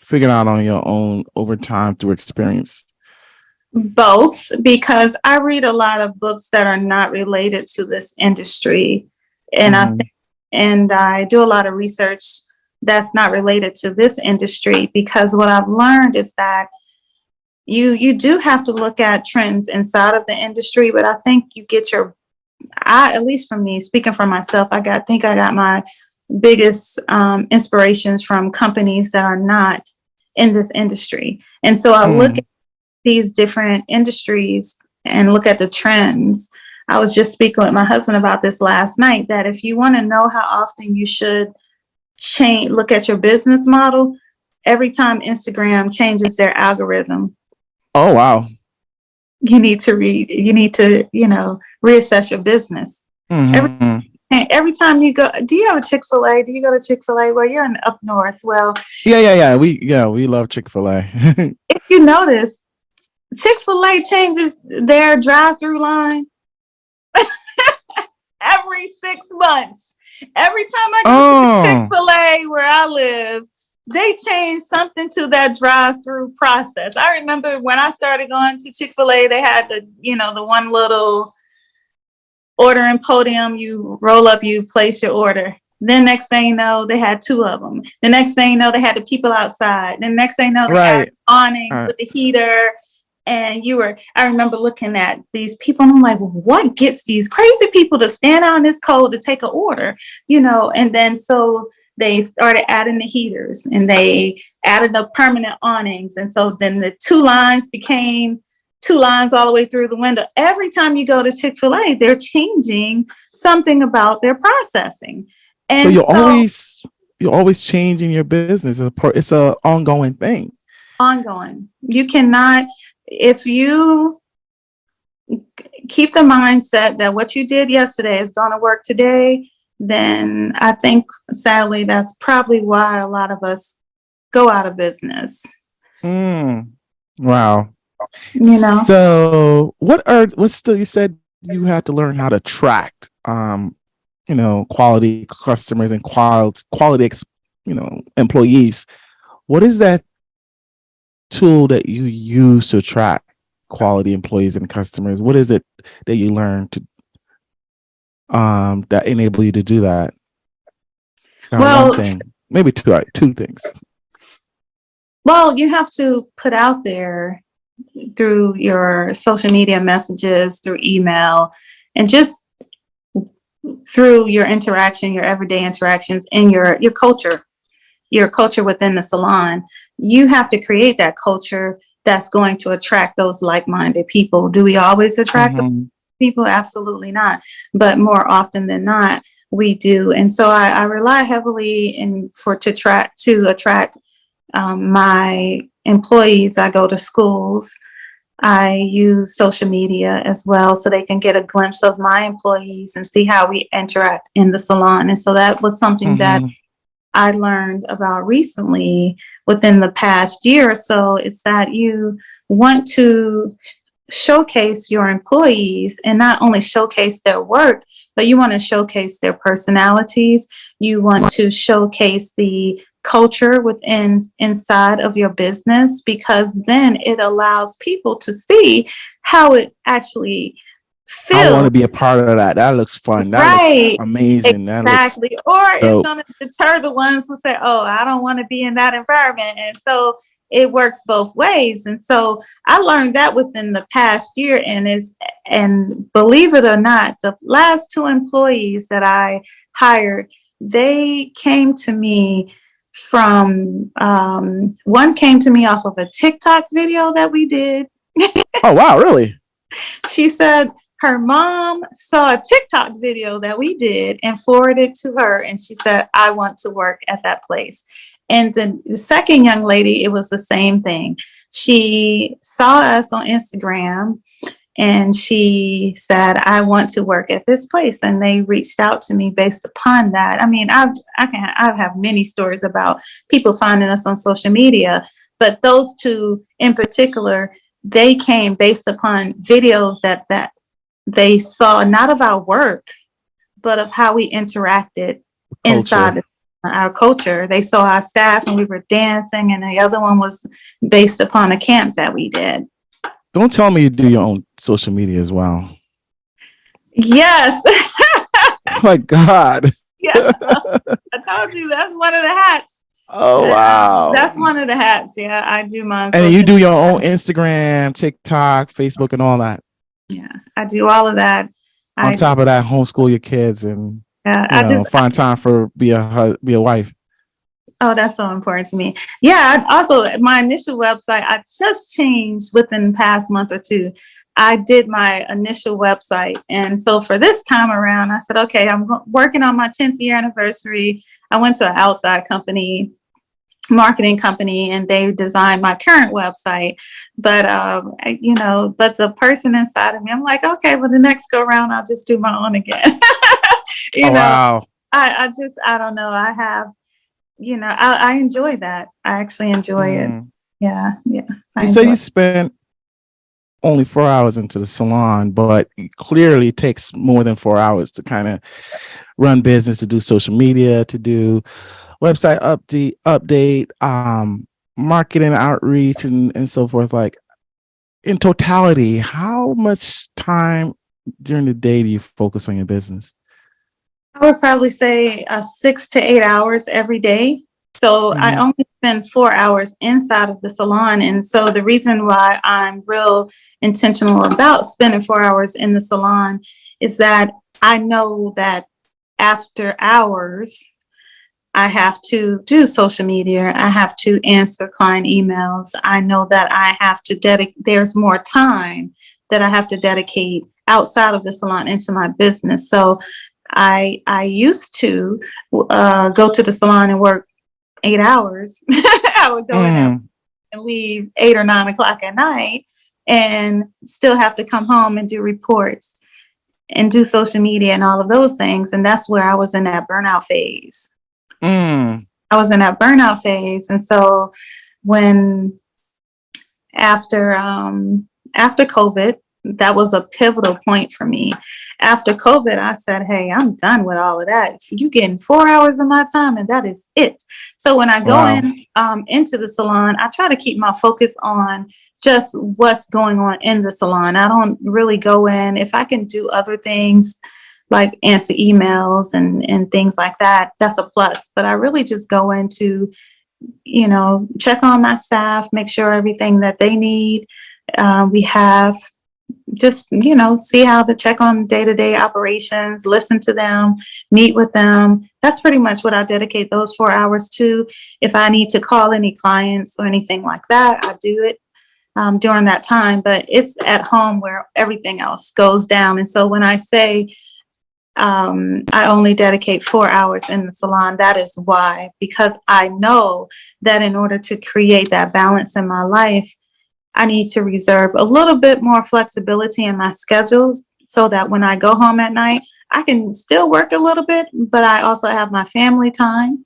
figured out on your own over time through experience? Both, because I read a lot of books that are not related to this industry. And I do a lot of research that's not related to this industry, because what I've learned is that you do have to look at trends inside of the industry, but I think you get at least for me, speaking for myself, I got my biggest inspirations from companies that are not in this industry. And so I look at these different industries and look at the trends. I was just speaking with my husband about this last night, that if you want to know how often you should look at your business model, every time Instagram changes their algorithm. Oh, wow. You need to reassess your business. Every time you go, do you have a Chick-fil-A? Do you go to Chick-fil-A? Well, you're in up north. Well, yeah. We love Chick-fil-A. If you notice, Chick-fil-A changes their drive-through line every 6 months. Every time I go to Chick-fil-A where I live, they change something to that drive-through process. I remember when I started going to Chick-fil-A, they had the one little ordering podium. You roll up, you place your order. Then next thing you know, they had 2 of them. The next thing you know, they had the people outside. Then next thing you know, they had awnings with the heater. And I remember looking at these people and I'm like, what gets these crazy people to stand out in this cold to take an order? And then so they started adding the heaters and they added the permanent awnings. And so then the 2 lines became 2 lines all the way through the window. Every time you go to Chick-fil-A, they're changing something about their processing. And so you're always changing your business. It's a ongoing thing. Ongoing. You cannot, if you keep the mindset that what you did yesterday is going to work today, then I think sadly that's probably why a lot of us go out of business. Wow. So what's still, you said you had to learn how to attract quality customers and quality employees. What is that tool that you use to attract quality employees and customers? What is it that you learned to that enable you to do that? One thing, maybe two things. Well, you have to put out there through your social media messages, through email, and just through your interaction, your everyday interactions, and your culture within the salon. You have to create that culture that's going to attract those like-minded people. Do we always attract those Mm-hmm. people? Absolutely not. But more often than not, we do. And so I rely heavily to attract my employees. I go to schools. I use social media as well so they can get a glimpse of my employees and see how we interact in the salon. And so that was something that Mm-hmm. I learned about recently within the past year or so. It's that you want to showcase your employees and not only showcase their work, but you want to showcase their personalities. You want to showcase the culture inside of your business, because then it allows people to see how it actually I want feels. to be a part of that. That looks fun. That looks Right. amazing. That looks Exactly. Or it's dope. going to deter the ones who say, oh, I don't want to be in that environment. And so it works both ways. And so I learned that within the past year, and believe it or not, the last two employees that I hired, they came to me from one came to me off of a TikTok video that we did. Oh wow, really? She said her mom saw a TikTok video that we did and forwarded to her. And she said, I want to work at that place. And the second young lady, it was the same thing. She saw us on Instagram and she said, I want to work at this place. And they reached out to me based upon that. I mean, I have many stories about people finding us on social media, but those two in particular, they came based upon videos that they saw, not of our work, but of how we interacted Culture. inside our culture. They saw our staff and we were dancing, and the other one was based upon a camp that we did. Don't tell me you do your own social media as well. Yes. Oh my God. Yeah. I told you that's one of the hats. Oh wow. That's one of the hats. Yeah, I do mine. And you do your own Instagram, TikTok, Facebook, and all that. Yeah, I do all of that. On top of that, homeschool your kids and find time for be a wife. Oh, that's so important to me. Yeah. Also, my initial website, I just changed within the past month or two. I did my initial website. And so for this time around, I said, okay, I'm working on my 10th year anniversary. I went to an outside marketing company, and they designed my current website. But, but the person inside of me, I'm like, okay, well, the next go around, I'll just do my own again. Wow. I don't know. I enjoy that. I actually enjoy it. Yeah. Yeah. You say you spent only 4 hours into the salon, but it clearly takes more than 4 hours to kind of run business, to do social media, to do website update, marketing outreach, and so forth. Like, in totality, how much time during the day do you focus on your business? I would probably say 6 to 8 hours every day. So I only spend 4 hours inside of the salon. And so the reason why I'm real intentional about spending 4 hours in the salon is that I know that after hours, I have to do social media. I have to answer client emails. I know that I have to there's more time that I have to dedicate outside of the salon into my business. So I used to go to the salon and work 8 hours. I would go in there and leave 8 or 9 o'clock at night and still have to come home and do reports and do social media and all of those things. And that's where I was in that burnout phase. I was in that burnout phase. And so when after COVID, that was a pivotal point for me. After COVID, I said, hey, I'm done with all of that. You getting 4 hours of my time, and that is it. So when I go into the salon, I try to keep my focus on just what's going on in the salon. I don't really go in. If I can do other things like answer emails and things like that, that's a plus. But I really just go in to check on my staff, make sure everything that they need. We have just, see how to check on day-to-day operations, listen to them, meet with them. That's pretty much what I dedicate those 4 hours to. If I need to call any clients or anything like that, I do it during that time, but it's at home where everything else goes down. And so when I say I only dedicate 4 hours in the salon, that is why, because I know that in order to create that balance in my life, I need to reserve a little bit more flexibility in my schedules so that when I go home at night, I can still work a little bit, but I also have my family time,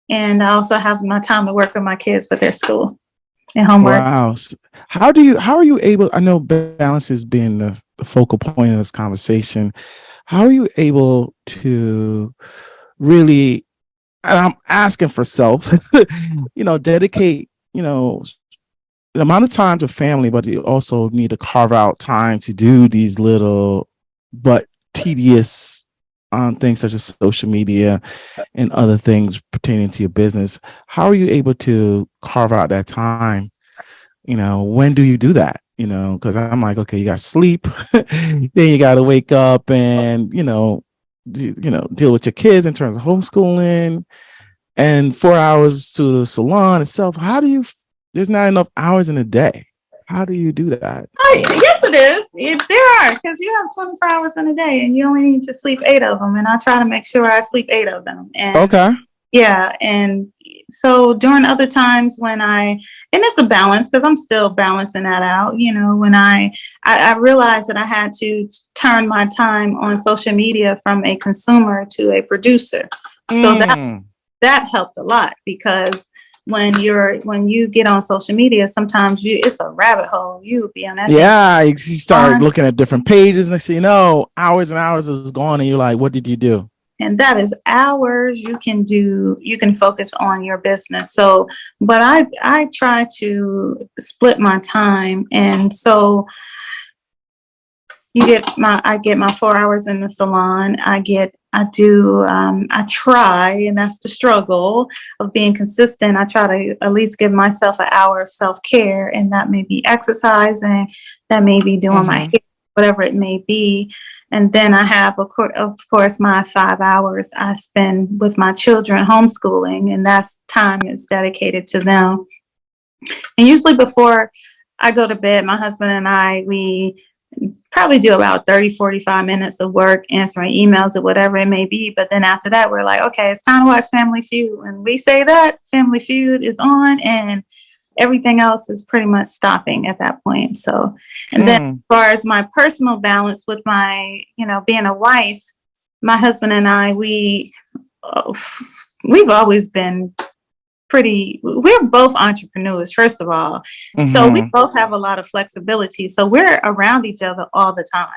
and I also have my time to work with my kids with their school and homework. Wow. How are you able, I know balance has been the focal point of this conversation. How are you able to really, and I'm asking for self, dedicate, the amount of time to family, but you also need to carve out time to do these little but tedious things such as social media and other things pertaining to your business. How are you able to carve out that time? When do you do that? Because I'm like, okay, you got sleep, then you got to wake up and, deal with your kids in terms of homeschooling, and 4 hours to the salon itself. There's not enough hours in a day. How do you do that? Yes, it is. There are, because you have 24 hours in a day and you only need to sleep 8 of them. And I try to make sure I sleep 8 of them. And Okay. yeah. And so during other times when and it's a balance, because I'm still balancing that out, when I realized that I had to turn my time on social media from a consumer to a producer. So that helped a lot, because when you get on social media, sometimes it's a rabbit hole. You be on that. Yeah, you start looking at different pages, and you know, hours and hours is gone, and you're like, what did you do? And that is hours you can focus on your business. So, but I try to split my time. And so I get my 4 hours in the salon. I try, and that's the struggle of being consistent. I try to at least give myself an hour of self-care, and that may be exercising, that may be doing my hair, whatever it may be. And then I have, of course, my 5 hours I spend with my children homeschooling, and that's time is dedicated to them. And usually before I go to bed, my husband and we probably do about 30-45 minutes of work, answering emails or whatever it may be. But then after that, we're like, okay, it's time to watch Family Feud. And we say that Family Feud is on, and everything else is pretty much stopping at that point. So, and then as far as my personal balance with my, being a wife, my husband and I, we've always been we're both entrepreneurs, first of all. So we both have a lot of flexibility. So we're around each other all the time.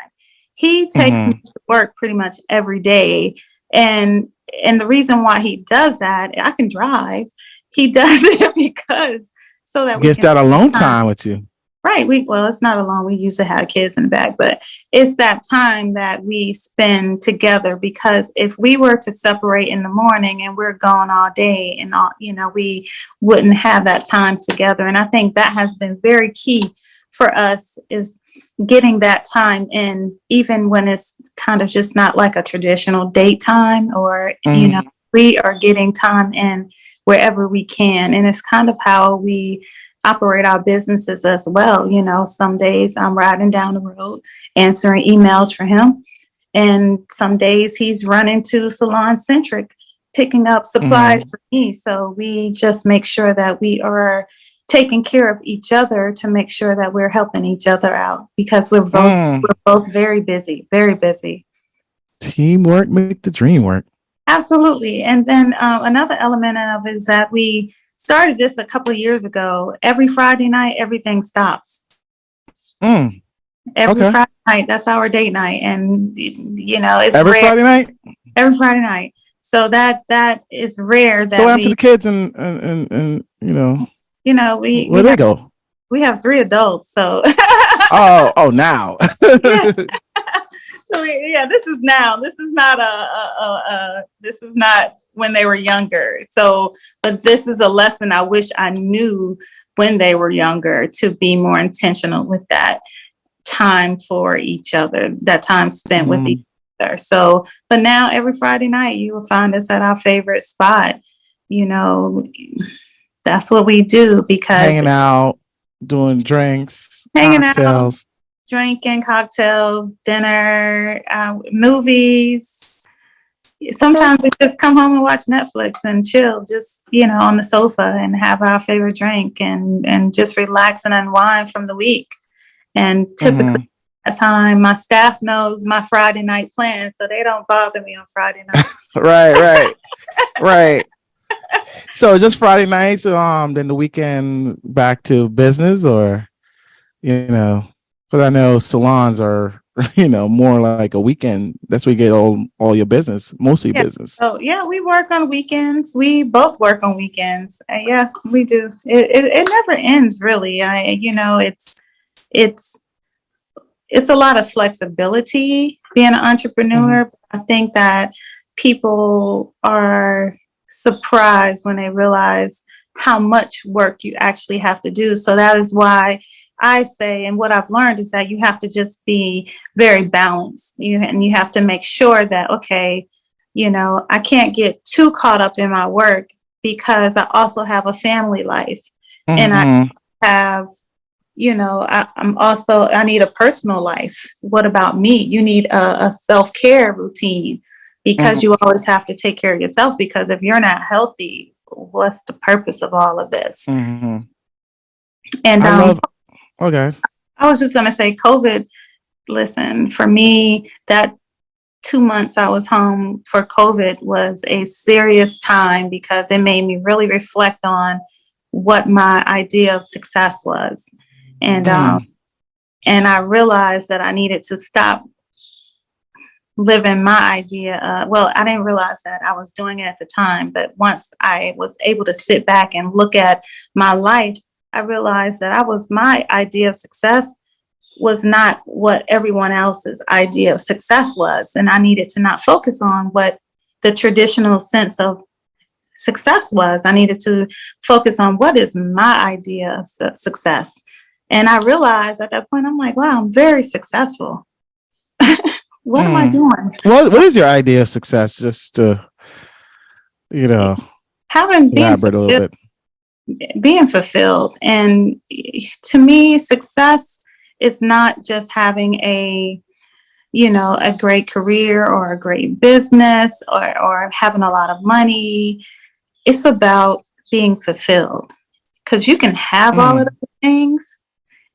He takes me to work pretty much every day. And the reason why he does that, I can drive. He does it because so that we gets that alone time with you. Right. It's not alone. We usually have kids in the back, but it's that time that we spend together, because if we were to separate in the morning and we're gone all day and all, we wouldn't have that time together. And I think that has been very key for us, is getting that time in, even when it's kind of just not like a traditional date time, or, we are getting time in wherever we can. And it's kind of how we operate our businesses as well. Some days I'm riding down the road answering emails for him, and some days he's running to Salon Centric picking up supplies for me. So we just make sure that we are taking care of each other to make sure that we're helping each other out, because we're both very busy, very busy. Teamwork make the dream work. Absolutely. And then another element of it is that we started this a couple of years ago. Every Friday night, everything stops. Every Friday night, that's our date night. And, it's every rare. Friday night? Every Friday night. So that is rare. So after the kids and where they go? We have 3 adults. So. Oh, now. So yeah, this is now. This is not this is not when they were younger. So, but this is a lesson I wish I knew when they were younger, to be more intentional with that time for each other, that time spent with each other. So, but now every Friday night you will find us at our favorite spot. You know, that's what we do, because hanging out, doing drinks, hanging out, cocktails. drinking, cocktails, dinner, movies. Sometimes we just come home and watch Netflix and chill, just, on the sofa, and have our favorite drink, and just relax and unwind from the week. And typically that time, my staff knows my Friday night plans, so they don't bother me on Friday night. Right. So just Friday nights, then the weekend back to business, or, because I know salons are, more like a weekend. That's where you get all your business, most of your business. So yeah, we work on weekends. We both work on weekends. Yeah, we do. It never ends, really. It's a lot of flexibility being an entrepreneur. I think that people are surprised when they realize how much work you actually have to do. So that is why I say, and what I've learned is that you have to just be very balanced. And you have to make sure that, okay, I can't get too caught up in my work, because I also have a family life, and I have, I need a personal life. What about me? You need a self-care routine, because you always have to take care of yourself, because if you're not healthy, what's the purpose of all of this? And okay. I was just going to say, COVID, listen, for me, that 2 months I was home for COVID was a serious time, because it made me really reflect on what my idea of success was. And I realized that I needed to stop living my idea. Well, I didn't realize that I was doing it at the time, but once I was able to sit back and look at my life, I realized that my idea of success was not what everyone else's idea of success was. And I needed to not focus on what the traditional sense of success was. I needed to focus on what is my idea of success. And I realized at that point, I'm like, wow, I'm very successful. What am I doing? What is your idea of success? Just to, having elaborate a little bit. Being fulfilled. And to me, success is not just having a great career or a great business, or having a lot of money. It's about being fulfilled, because you can have all of those things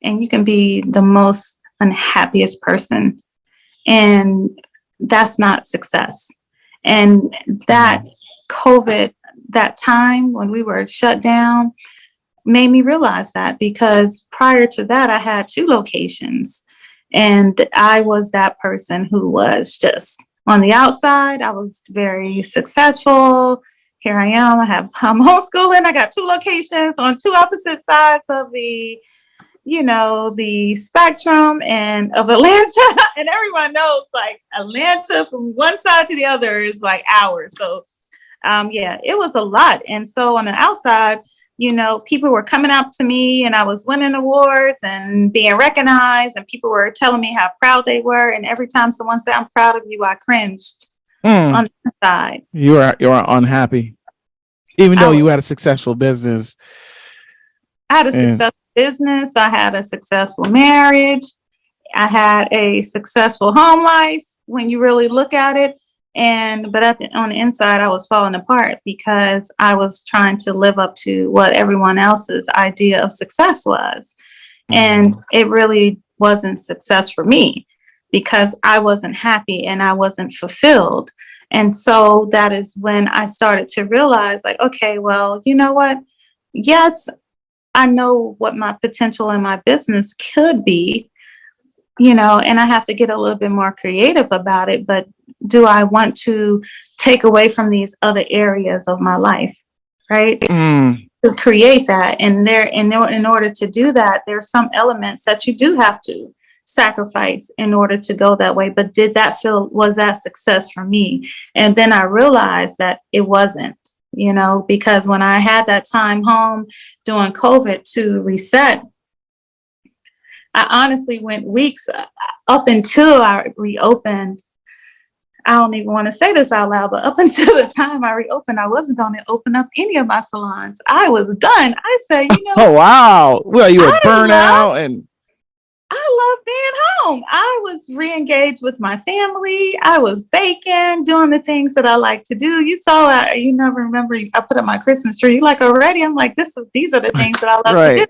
and you can be the most unhappiest person, and that's not success. And that COVID, that time when we were shut down, made me realize that, because prior to that, I had 2 locations, and I was that person who was just on the outside. I was very successful. Here I am. I'm homeschooling. I got 2 locations on 2 opposite sides of the spectrum and of Atlanta. And everyone knows, like, Atlanta from one side to the other is like hours. So it was a lot. And so on the outside, people were coming up to me, and I was winning awards and being recognized, and people were telling me how proud they were. And every time someone said, "I'm proud of you," I cringed on the inside. You are unhappy, even though you had a successful business. I had a successful business. I had a successful marriage. I had a successful home life when you really look at it. But on the inside, I was falling apart, because I was trying to live up to what everyone else's idea of success was. And it really wasn't success for me, because I wasn't happy and I wasn't fulfilled. And so that is when I started to realize, like, okay, well, you know what? Yes, I know what my potential in my business could be, and I have to get a little bit more creative about it. But do I want to take away from these other areas of my life, right? To create that. And in order to do that, there's some elements that you do have to sacrifice in order to go that way. But was that success for me? And then I realized that it wasn't, because when I had that time home during COVID to reset, I honestly went weeks up until I reopened. I don't even want to say this out loud, but up until the time I reopened, I wasn't going to open up any of my salons. I was done. I said, Oh, wow. Well, you were I burnout and love being home. I was re-engaged with my family. I was baking, doing the things that I like to do. You saw, you never remember, I put up my Christmas tree. You like already? I'm like, these are the things that I love to do. right.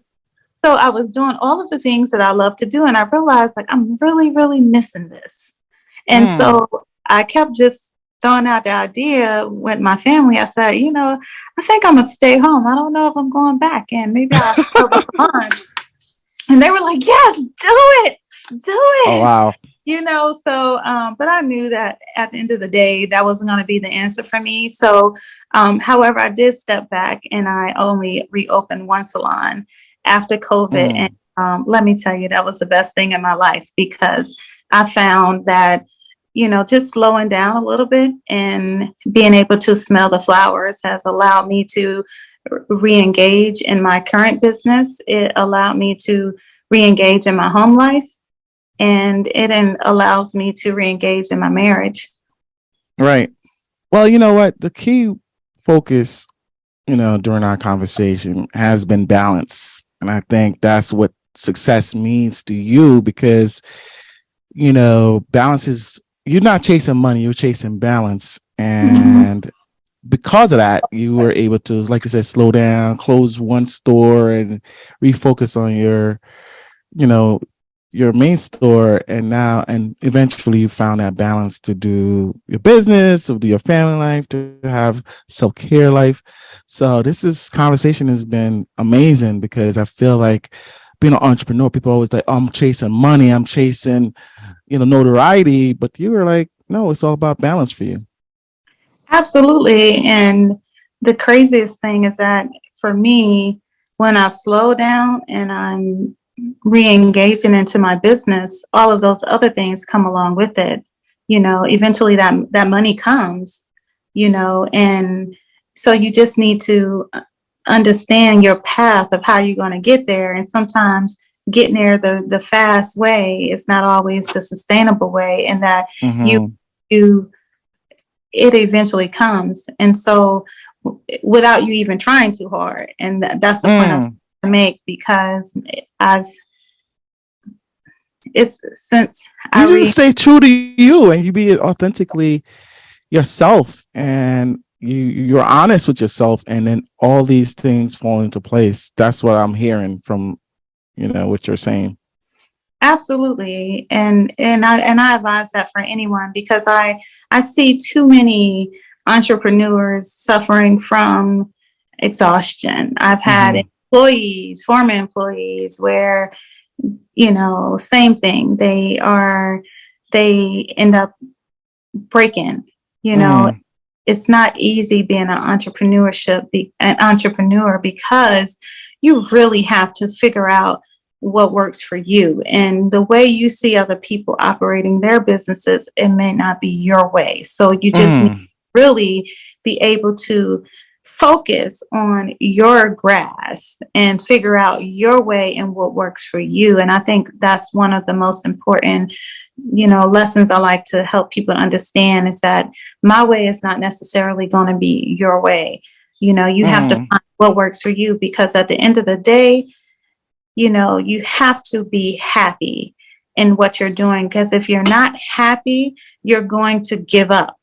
So I was doing all of the things that I love to do. And I realized like, I'm really, really missing this. And so I kept just throwing out the idea with my family. I said, I think I'm going to stay home. I don't know if I'm going back, and maybe I'll start a salon. And they were like, yes, do it. Oh, wow. But I knew that at the end of the day, that wasn't going to be the answer for me. So, however, I did step back and I only reopened one salon after COVID. And let me tell you, that was the best thing in my life, because I found that, just slowing down a little bit and being able to smell the flowers has allowed me to re-engage in my current business. It allowed me to re-engage in my home life, and it allows me to re-engage in my marriage. Right. Well, you know what? The key focus, during our conversation has been balance. And I think that's what success means to you, because, balance is, you're not chasing money, you're chasing balance. And because of that, you were able to, like you said, slow down, close one store and refocus on your main store. And eventually you found that balance to do your business, to do your family life, to have self-care life. So conversation has been amazing, because I feel like being an entrepreneur, people always like, oh, I'm chasing money, I'm chasing, notoriety. But you were like, no, it's all about balance for you. Absolutely. And the craziest thing is that for me, when I've slowed down and I'm re-engaging into my business, all of those other things come along with it. Eventually that money comes, and so you just need to understand your path of how you're going to get there. And sometimes getting there the fast way is not always the sustainable way, and that it eventually comes. And so without you even trying too hard. And that's the point I'm to make, because you just stay true to you, and you be authentically yourself, and you're honest with yourself, and then all these things fall into place. That's what I'm hearing from what you're saying. Absolutely. And I advise that for anyone, because I see too many entrepreneurs suffering from exhaustion. I've had former employees where, same thing. They end up breaking, It's not easy being an entrepreneur, because you really have to figure out what works for you, and the way you see other people operating their businesses, it may not be your way. So you just need to really be able to focus on your grasp and figure out your way and what works for you. And I think that's one of the most important, lessons I like to help people understand, is that my way is not necessarily going to be your way. You have to find what works for you, because at the end of the day, you have to be happy in what you're doing, because if you're not happy, you're going to give up,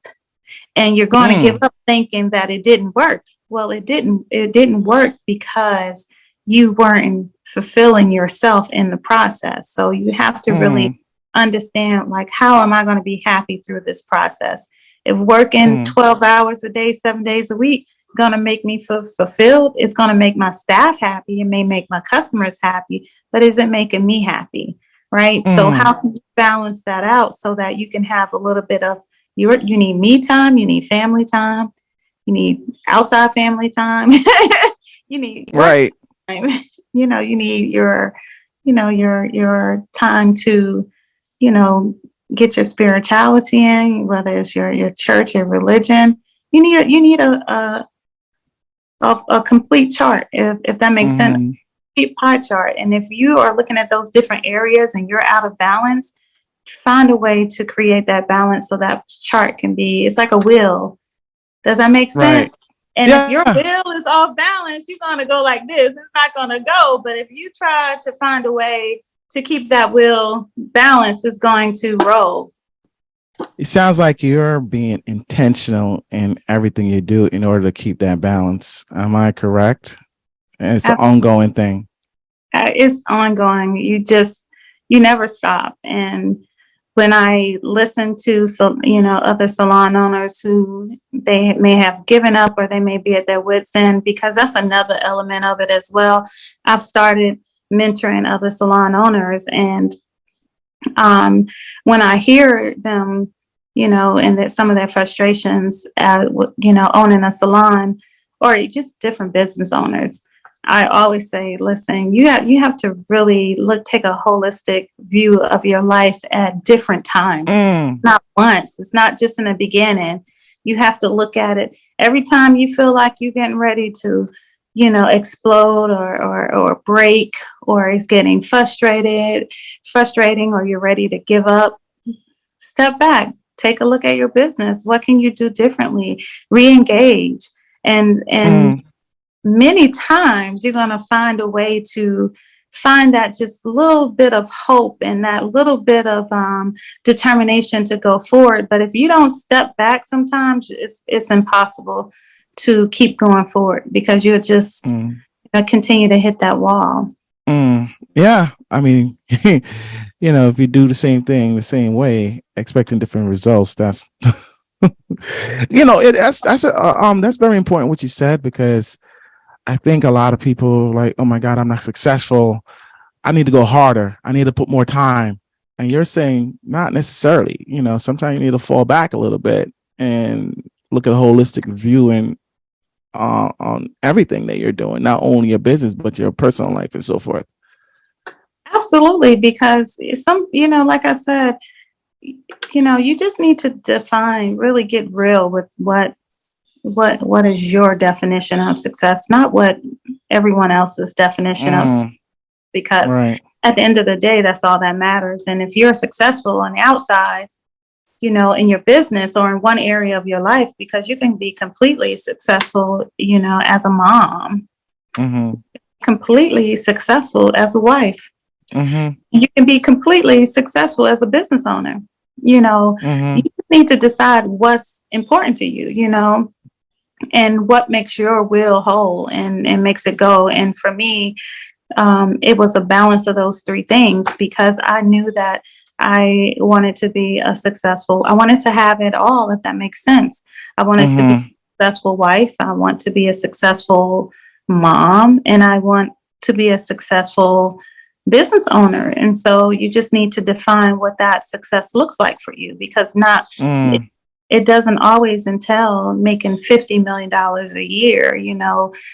and you're going to give up thinking that it didn't work. Well, it didn't work because you weren't fulfilling yourself in the process. So you have to really understand, like, how am I going to be happy through this process? If working 12 hours a day, 7 days a week, going to make me feel fulfilled, it's going to make my staff happy, it may make my customers happy, but is it making me happy? Right? So how can you balance that out so that you can have a little bit of you need me time, you need family time, you need outside family time, you need right time, you need your your time to, you know, get your spirituality in, whether it's your church, your religion. You need a complete chart, if that makes sense. Mm-hmm. Complete pie chart. And if you are looking at those different areas and you're out of balance, find a way to create that balance so that chart can be, it's like a wheel. Does that make sense? Right. And if your Yeah. wheel is off balance, you're going to go like this. It's not going to go. But if you try to find a way to keep that wheel balanced, it's going to roll. It sounds like you're being intentional in everything you do in order to keep that balance. Am I correct? And it's an ongoing thing. It's ongoing. You never stop. And when I listen to other salon owners who they may have given up or they may be at their wits' end, because that's another element of it as well. I've started mentoring other salon owners, and when I hear them, and that some of their frustrations at owning a salon or just different business owners, I always say, listen, you have to really take a holistic view of your life at different times. It's not once. It's not just in the beginning. You have to look at it every time you feel like you're getting ready to, explode or break, or it's getting frustrating, or you're ready to give up. Step back, take a look at your business. What can you do differently? Re-engage. And many times you're going to find a way to find that just little bit of hope and that little bit of determination to go forward. But if you don't step back, sometimes it's impossible to keep going forward, because you'll just continue to hit that wall. Yeah. I mean, if you do the same thing the same way, expecting different results, that's, that's very important what you said, because I think a lot of people are like, oh my God, I'm not successful. I need to go harder. I need to put more time. And you're saying not necessarily, sometimes you need to fall back a little bit and look at a holistic view and on everything that you're doing, not only your business, but your personal life and so forth. Absolutely. Because like I said, you just need to really get real with what is your definition of success, not what everyone else's definition of success, because at the end of the day, that's all that matters. And if you're successful on the outside, in your business or in one area of your life, because you can be completely successful, as a mom, completely successful as a wife. You can be completely successful as a business owner. You just need to decide what's important to you, and what makes your will whole and makes it go. And for me, it was a balance of those three things, because I knew that I wanted to be I wanted to have it all, if that makes sense. I wanted to be a successful wife. I want to be a successful mom, and I want to be a successful business owner. And so you just need to define what that success looks like for you, because it doesn't always entail making $50 million a year.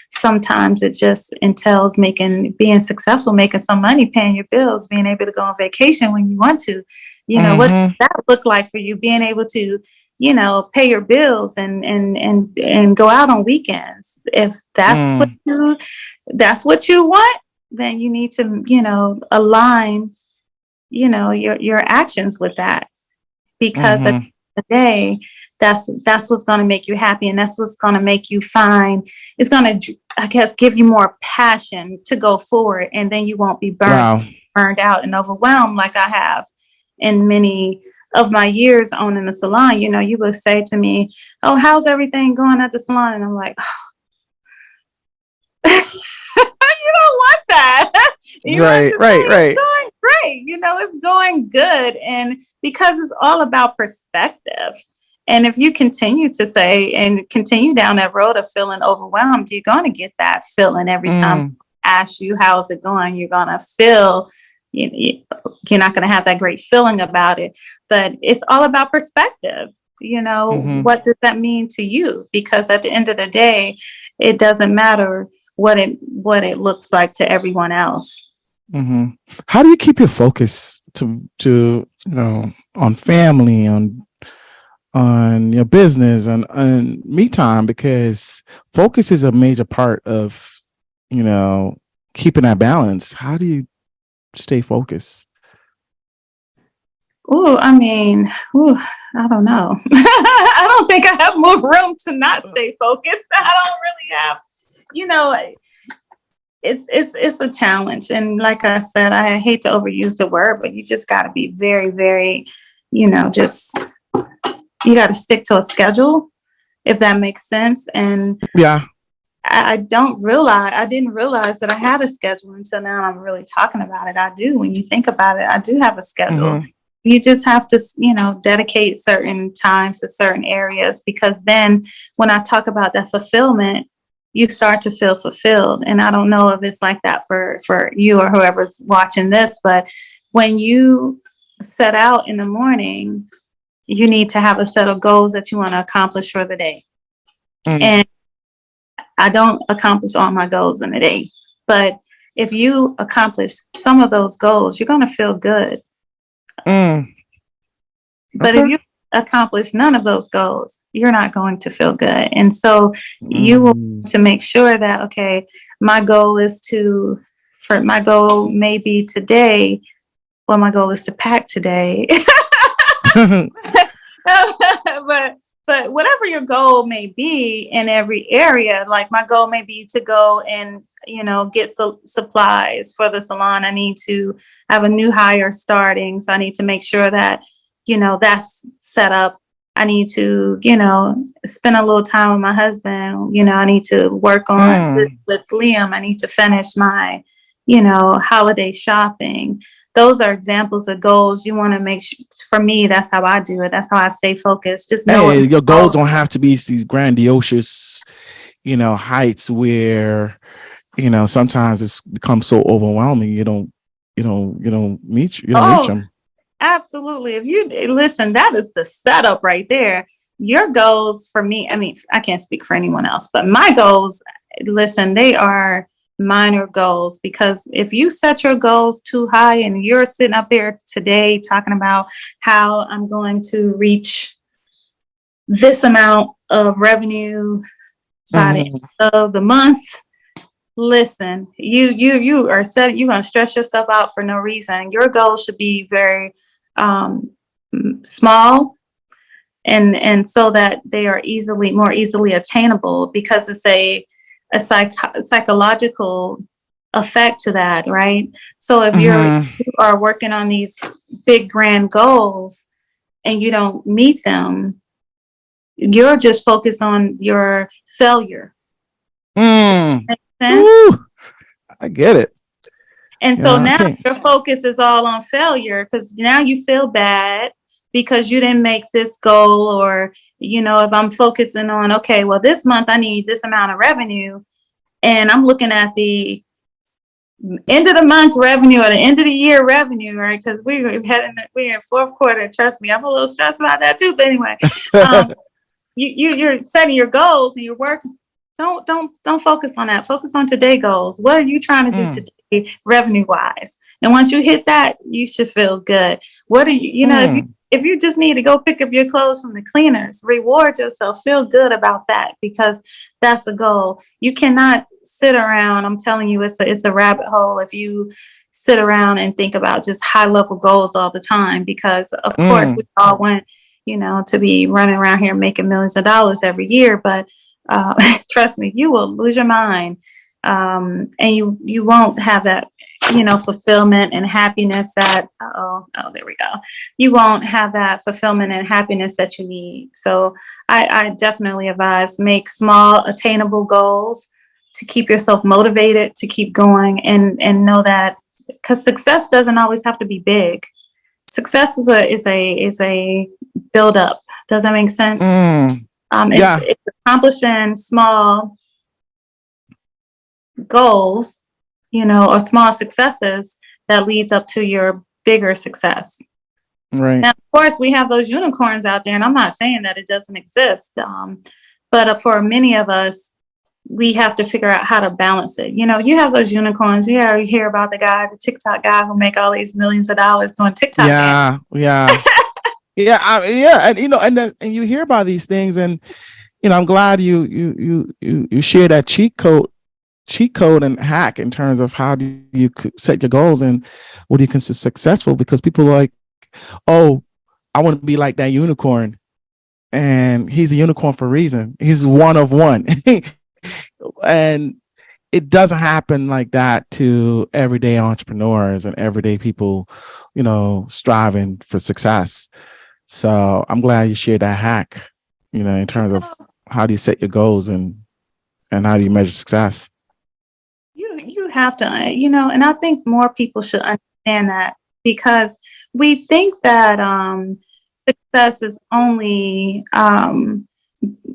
Sometimes it just entails being successful, making some money, paying your bills, being able to go on vacation when you want to. What does that look like for you? Being able to, pay your bills and go out on weekends. If that's what you want, then you need to, align, your actions with that, because at the day, that's what's going to make you happy, and that's what's going to make you it's going to, I guess, give you more passion to go forward, and then you won't be burned out and overwhelmed like I have in many of my years owning a salon. You would say to me, oh, how's everything going at the salon? And I'm like, you don't want that. Right. It's going great. It's going good. And because it's all about perspective. And if you continue to say and continue down that road of feeling overwhelmed, you're going to get that feeling every time I ask you, how's it going? You're going to feel, you're not going to have that great feeling about it. But it's all about perspective. What does that mean to you? Because at the end of the day, it doesn't matter what it looks like to everyone else. How do you keep your focus on family, on your business and me time? Because focus is a major part of, keeping that balance. How do you stay focused? Oh, I mean, I don't know. I don't think I have more room to not stay focused. I don't really have, you know, it's a challenge. And like I said, I hate to overuse the word, but you just got to be very, very, just you got to stick to a schedule, if that makes sense. And Yeah. I didn't realize that I had a schedule until now. I'm really talking about it. I do. When you think about it, I do have a schedule. You just have to, dedicate certain times to certain areas, because then when I talk about that fulfillment, you start to feel fulfilled. And I don't know if it's like that for you or whoever's watching this, but when you set out in the morning, you need to have a set of goals that you want to accomplish for the day. And I don't accomplish all my goals in a day, but if you accomplish some of those goals, you're going to feel good. But if you accomplish none of those goals, you're not going to feel good. And so you will to make sure that, okay, my goal may be today. Well, my goal is to pack today. But whatever your goal may be in every area, like my goal may be to go and, get supplies for the salon. I need to have a new hire starting. So I need to make sure that, that's set up. I need to, spend a little time with my husband. I need to work on this with Liam. I need to finish my, holiday shopping. Those are examples of goals you want to make for me. That's how I do it. That's how I stay focused. Just know your goals don't have to be these grandiose, heights where, sometimes it's becomes so overwhelming. You don't reach them. Absolutely. If you listen, that is the setup right there. Your goals for me, I mean, I can't speak for anyone else, but my goals, listen, they are minor goals, because if you set your goals too high and you're sitting up here today talking about how I'm going to reach this amount of revenue by the end of the month, listen, you are set. You're going to stress yourself out for no reason. Your goals should be very small, and so that they are more easily attainable, because it's a psychological effect to that, right? So if you are working on these big grand goals and you don't meet them, you're just focused on your failure. Ooh, I get it. And so now your focus is all on failure, because now you feel bad because you didn't make this goal. Or, if I'm focusing on, okay, well, this month I need this amount of revenue, and I'm looking at the end of the month revenue or the end of the year revenue, right? Because we're in fourth quarter. Trust me, I'm a little stressed about that too. But anyway, you're setting your goals and you're working. Don't focus on that. Focus on today goals. What are you trying to do today, revenue wise? And once you hit that, you should feel good. What are you, if you just need to go pick up your clothes from the cleaners, reward yourself. Feel good about that, because that's a goal. You cannot sit around. I'm telling you, it's a rabbit hole if you sit around and think about just high level goals all the time, because of course we all want, to be running around here making millions of dollars every year. But trust me, you will lose your mind, and you won't have that, fulfillment and happiness that. There we go. You won't have that fulfillment and happiness that you need. So I definitely advise make small, attainable goals to keep yourself motivated to keep going, and know that, because success doesn't always have to be big. Success is a build up. Does that make sense? It's accomplishing small goals, or small successes that leads up to your bigger success. Right. Now, of course, we have those unicorns out there, and I'm not saying that it doesn't exist. But for many of us, we have to figure out how to balance it. You know, you have those unicorns. You hear about the TikTok guy who make all these millions of dollars doing TikTok dance. Yeah, yeah, and and you hear about these things, and I'm glad you share that cheat code and hack in terms of how do you set your goals and what do you consider successful, because people are like, oh, I want to be like that unicorn, and he's a unicorn for a reason. He's one of one. And it doesn't happen like that to everyday entrepreneurs and everyday people, striving for success. So I'm glad you shared that hack, in terms of how do you set your goals and how do you measure success. You have to, and I think more people should understand that, because we think that success is only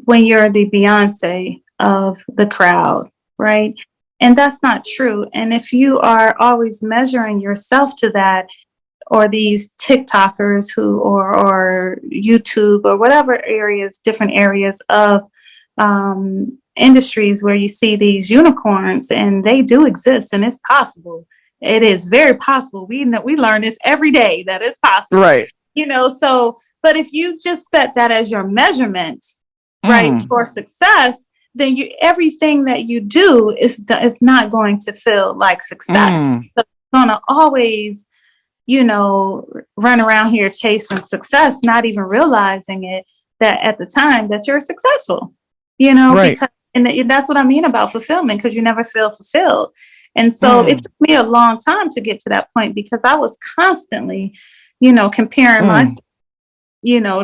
when you're the Beyonce of the crowd, right? And that's not true. And if you are always measuring yourself to that, or these TikTokers or YouTube or whatever different areas of industries where you see these unicorns, and they do exist, and it's possible. It is very possible. We learn this every day that it's possible. Right. So, but if you just set that as your measurement, right, for success, then everything that you do is not going to feel like success. So it's going to always, run around here chasing success, not even realizing it, that at the time that you're successful, right. because, and that's what I mean about fulfillment, because you never feel fulfilled. And so it took me a long time to get to that point, because I was constantly, comparing myself,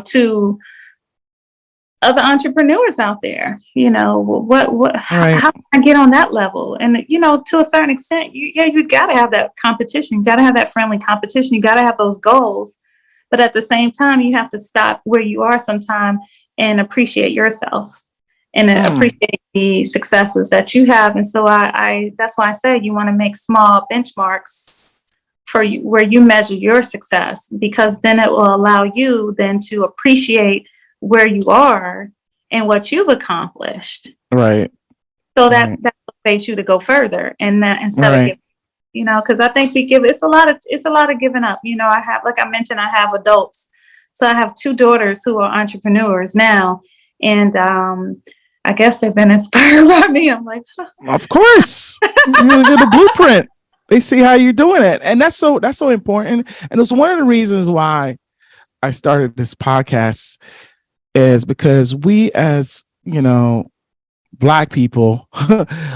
to other entrepreneurs out there. How can I get on that level? And to a certain extent, you got to have that competition. You got to have that friendly competition. You got to have those goals, but at the same time, you have to stop where you are sometime and appreciate yourself and appreciate the successes that you have. And so I that's why I said you want to make small benchmarks for you where you measure your success, because then it will allow you then to appreciate where you are and what you've accomplished. Right. So that motivates you to go further, and that instead of giving, because I think it's a lot of giving up. I have, like I mentioned, I have adults. So I have 2 daughters who are entrepreneurs now, and I guess they've been inspired by me. I'm like, of course, you're the blueprint. They see how you're doing it, and that's so important. And it's one of the reasons why I started this podcast, is because we, as Black people,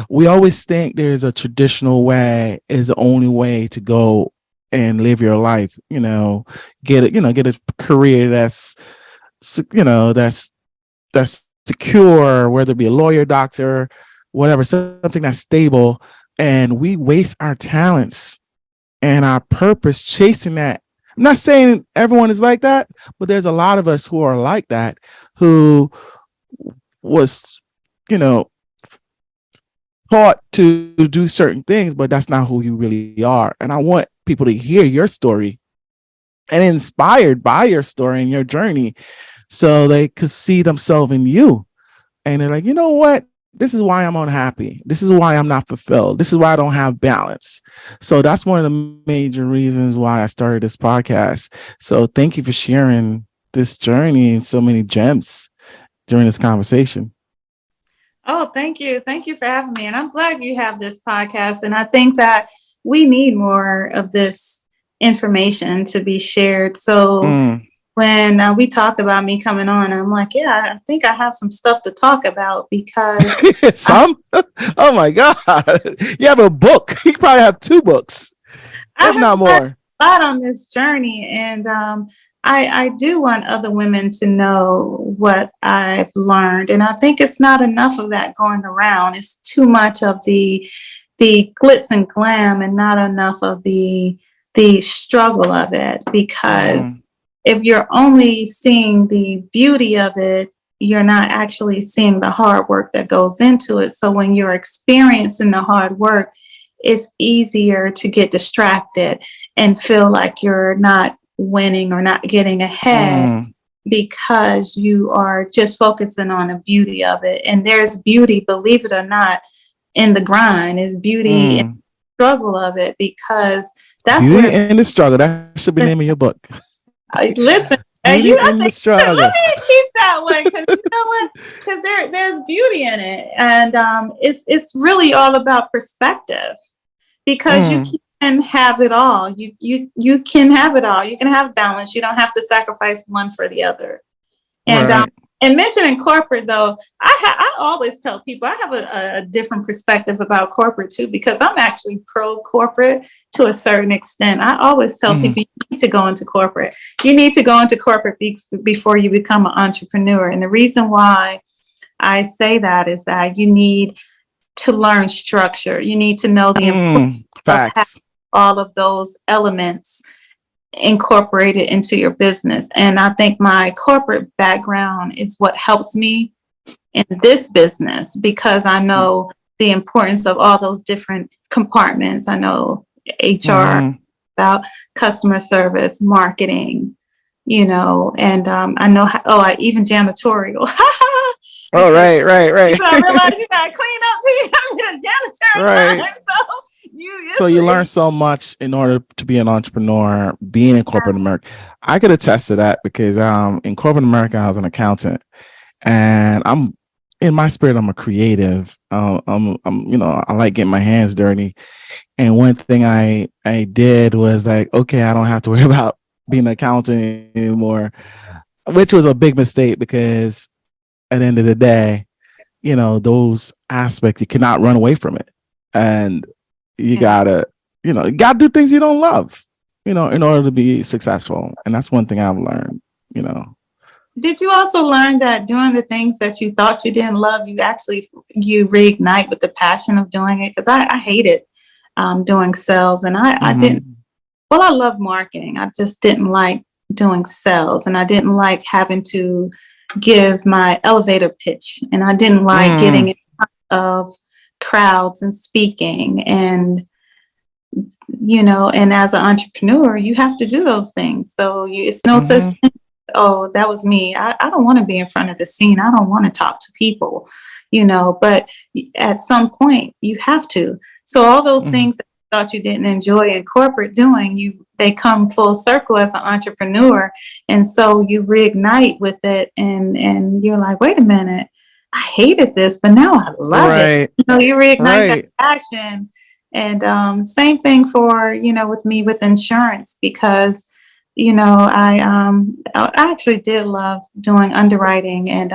we always think there's a traditional way is the only way to go and live your life. Get a career that's secure, whether it be a lawyer, doctor, whatever, something that's stable. And we waste our talents and our purpose chasing that. I'm not saying everyone is like that, but there's a lot of us who are like that, who was, taught to do certain things, but that's not who you really are. And I want people to hear your story and inspired by your story and your journey, so they could see themselves in you. And they're like, you know what? This is why I'm unhappy. This is why I'm not fulfilled. This is why I don't have balance. So that's one of the major reasons why I started this podcast. So thank you for sharing this journey and so many gems during this conversation. Oh, thank you. Thank you for having me. And I'm glad you have this podcast. And I think that we need more of this information to be shared. So when we talked about me coming on, I'm like, yeah, I think I have some stuff to talk about, because oh my God, you have a book. You probably have 2 books, if not more. A lot on this journey, and I do want other women to know what I've learned, and I think it's not enough of that going around. It's too much of the glitz and glam, and not enough of the struggle of it, because if you're only seeing the beauty of it, you're not actually seeing the hard work that goes into it. So when you're experiencing the hard work, it's easier to get distracted and feel like you're not winning or not getting ahead because you are just focusing on the beauty of it. And there's beauty, believe it or not, in the grind. Is beauty in the struggle of it, because that's Beauty where, in the struggle. That should be the name of your book. listen, Beauty I in the think struggle. let me keep that one, because you know what? Because there's beauty in it, and it's really all about perspective, because you can have it all. You can have it all. You can have balance. You don't have to sacrifice one for the other. And Right. and mentioning corporate, though, I always tell people I have a different perspective about corporate too, because I'm actually pro corporate to a certain extent. I always tell people you need to go into corporate. You need to go into corporate before you become an entrepreneur. And the reason why I say that is that you need to learn structure. You need to know the importance of having Facts. all of those elements incorporated into your business. And I think my corporate background is what helps me in this business, because I know the importance of all those different compartments. I know HR, about customer service, marketing, and I know I even janitorial. Oh, right. So I realized you gotta clean up too. I'm a janitor. Right. So you learn so much in order to be an entrepreneur, being in corporate America. I could attest to that, because in corporate America, I was an accountant, and I'm in my spirit, I'm a creative. I'm I like getting my hands dirty. And one thing I did was like, okay, I don't have to worry about being an accountant anymore, which was a big mistake, because at the end of the day, those aspects, you cannot run away from it. And you gotta, you gotta do things you don't love, in order to be successful. And that's one thing I've learned. Did you also learn that doing the things that you thought you didn't love, you reignite with the passion of doing it? Because I hated doing sales, and I didn't. Well, I love marketing. I just didn't like doing sales, and I didn't like having to give my elevator pitch, and I didn't like getting in front of crowds and speaking, and and as an entrepreneur, you have to do those things. So it's no such thing. Oh, that was me. I don't want to be in front of the scene. I don't want to talk to people, but at some point you have to. So all those things that you thought you didn't enjoy in corporate doing, they come full circle as an entrepreneur. And so you reignite with it, and you're like, wait a minute, I hated this, but now I love it. You reignite that passion. And same thing for, with me with insurance, because I actually did love doing underwriting, and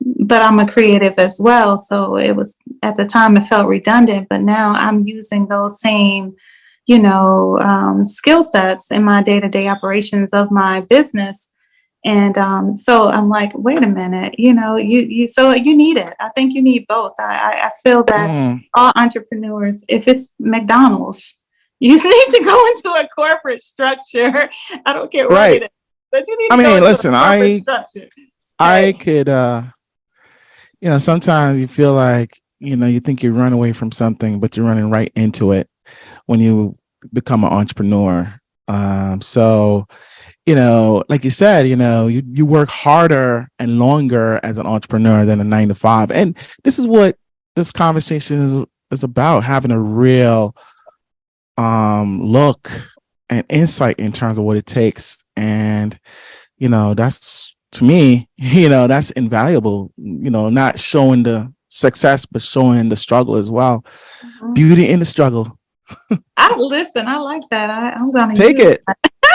but I'm a creative as well. So it was, at the time, it felt redundant, but now I'm using those same, skill sets in my day-to-day operations of my business. And so I'm like, wait a minute, so you need it. I think you need both. I feel that all entrepreneurs, if it's McDonald's, you need to go into a corporate structure. I don't care what it is, but you need to go into a corporate structure. I could, sometimes you feel like, you think you run away from something, but you're running right into it when you become an entrepreneur. So, like you said, you work harder and longer as an entrepreneur than a 9-to-5. And this is what this conversation is about, having a real look and insight in terms of what it takes. And that's, to me, that's invaluable, not showing the success but showing the struggle as well. Beauty in the struggle. I like that. I'm gonna take use it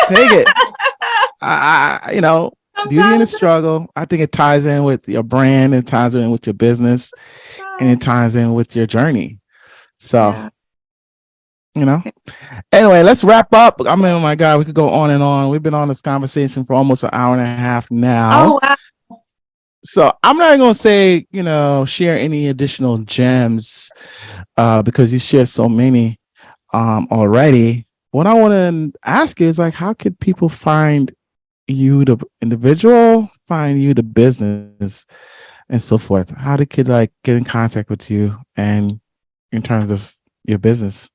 take it. Beauty in the struggle. I think it ties in with your brand, it ties in with your business, and it ties in with your journey. So anyway, let's wrap up. I mean, oh my God, we could go on and on. We've been on this conversation for almost an hour and a half now. Oh, wow. So I'm not going to say, share any additional gems because you shared so many already. What I want to ask is, like, how could people find you, the individual, find you, the business, and so forth? How they could get in contact with you and in terms of your business?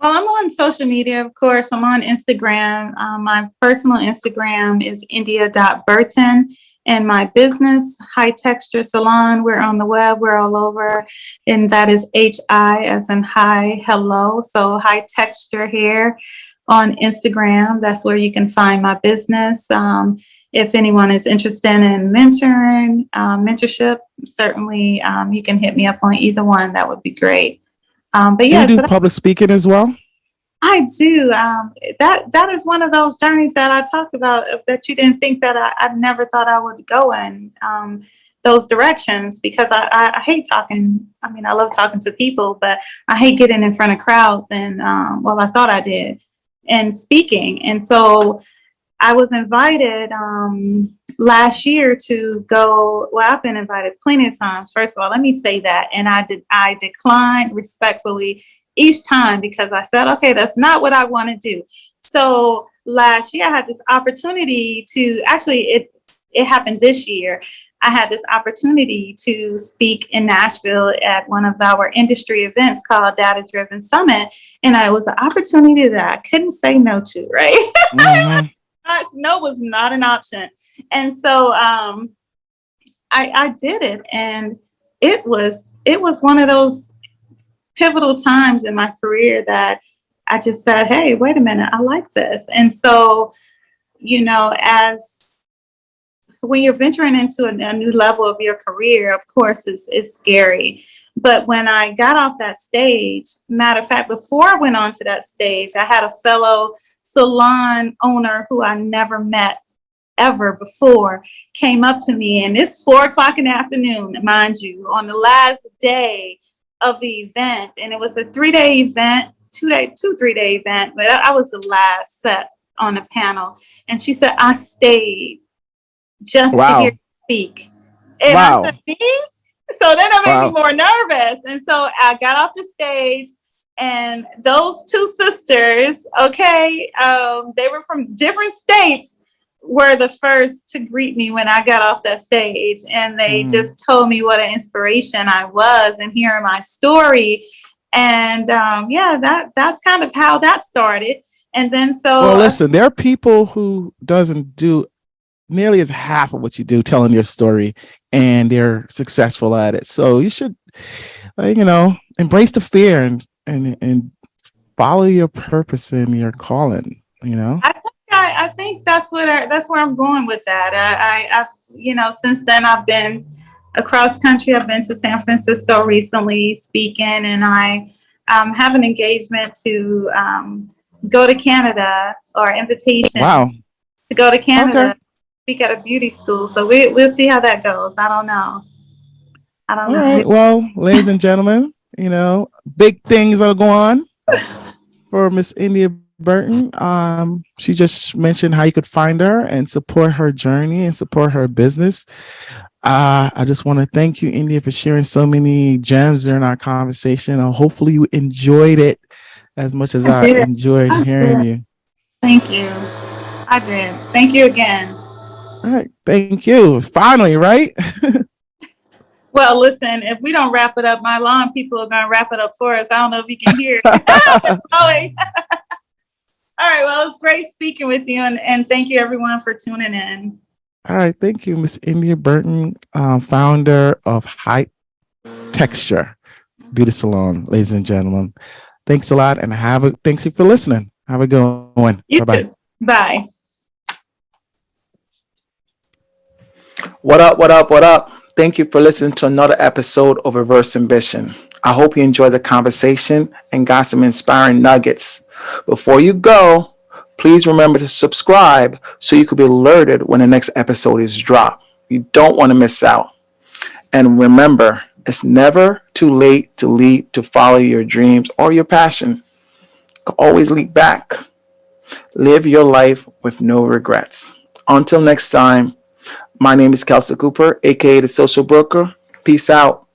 Well, I'm on social media, of course. I'm on Instagram. My personal Instagram is India.Bertin. And my business, Hi Texture Salon, we're on the web, we're all over. And that is HI as in hi, hello. So Hi Texture Hair on Instagram. That's where you can find my business. If anyone is interested in mentorship, certainly you can hit me up on either one. That would be great. But Do you yeah, do so public speaking as well? I do. That is one of those journeys that I talked about that you didn't think that I never thought I would go in those directions because I hate talking. I mean, I love talking to people, but I hate getting in front of crowds. And well, I thought I did, and speaking. And so I was invited last year to go. Well, I've been invited plenty of times. First of all, let me say that, and I declined respectfully each time because I said, okay, that's not what I want to do. So last year, I had this opportunity to actually it happened this year. I had this opportunity to speak in Nashville at one of our industry events called Data Driven Summit, and it was an opportunity that I couldn't say no to. Right. Mm-hmm. No was not an option. And so I did it. And it was one of those pivotal times in my career that I just said, hey, wait a minute, I like this. And so, as when you're venturing into a new level of your career, of course, it's scary. But when I got off that stage, matter of fact, before I went on to that stage, I had a fellow salon owner who I never met ever before came up to me, and it's 4 o'clock in the afternoon, mind you, on the last day of the event. And it was a 3-day event, 3-day event, but I was the last set on the panel. And she said, I stayed just to hear Wow. you speak. And I Wow. said, me? So then it made me Wow. more nervous. And so I got off the stage, and those two sisters, okay, they were from different states, were the first to greet me when I got off that stage. And they Mm. just told me what an inspiration I was and hearing my story. And yeah, that's kind of how that started. And then Well, so listen, there are people who doesn't do nearly as half of what you do telling your story, and they're successful at it. So you should, embrace the fear and follow your purpose and your calling. I think that's that's where I'm going with that. Since then I've been across country. I've been to San Francisco recently speaking, and I have an engagement to go to Canada, or invitation Wow. to go to Okay. Canada, speak at a beauty school. So we'll see how that goes. I don't know. I don't All know. right. Well, ladies and gentlemen, big things are going on for Miss India Burton. She just mentioned how you could find her and support her journey and support her business. I just want to thank you, India, for sharing so many gems during our conversation. Hopefully you enjoyed it as much as I I did. enjoyed I hearing did. you. Thank you. I did. Thank you again. All right. Thank you. Finally, right? Well, listen, if we don't wrap it up, my lawn people are going to wrap it up for us. I don't know if you can hear it. Chloe. All right. Well, it's great speaking with you. And thank you, everyone, for tuning in. All right. Thank you, Miss India Burton, founder of Hi Texture Beauty Salon, ladies and gentlemen. Thanks a lot, and thanks you for listening. Have a good one. You Bye-bye. too. Bye. What up, what up, what up? Thank you for listening to another episode of Reverse Ambition. I hope you enjoyed the conversation and got some inspiring nuggets. Before you go, please remember to subscribe so you can be alerted when the next episode is dropped. You don't want to miss out. And remember, it's never too late to leap to follow your dreams or your passion. You can always leap back. Live your life with no regrets. Until next time, my name is Kelsey Cooper, aka the Social Broker. Peace out.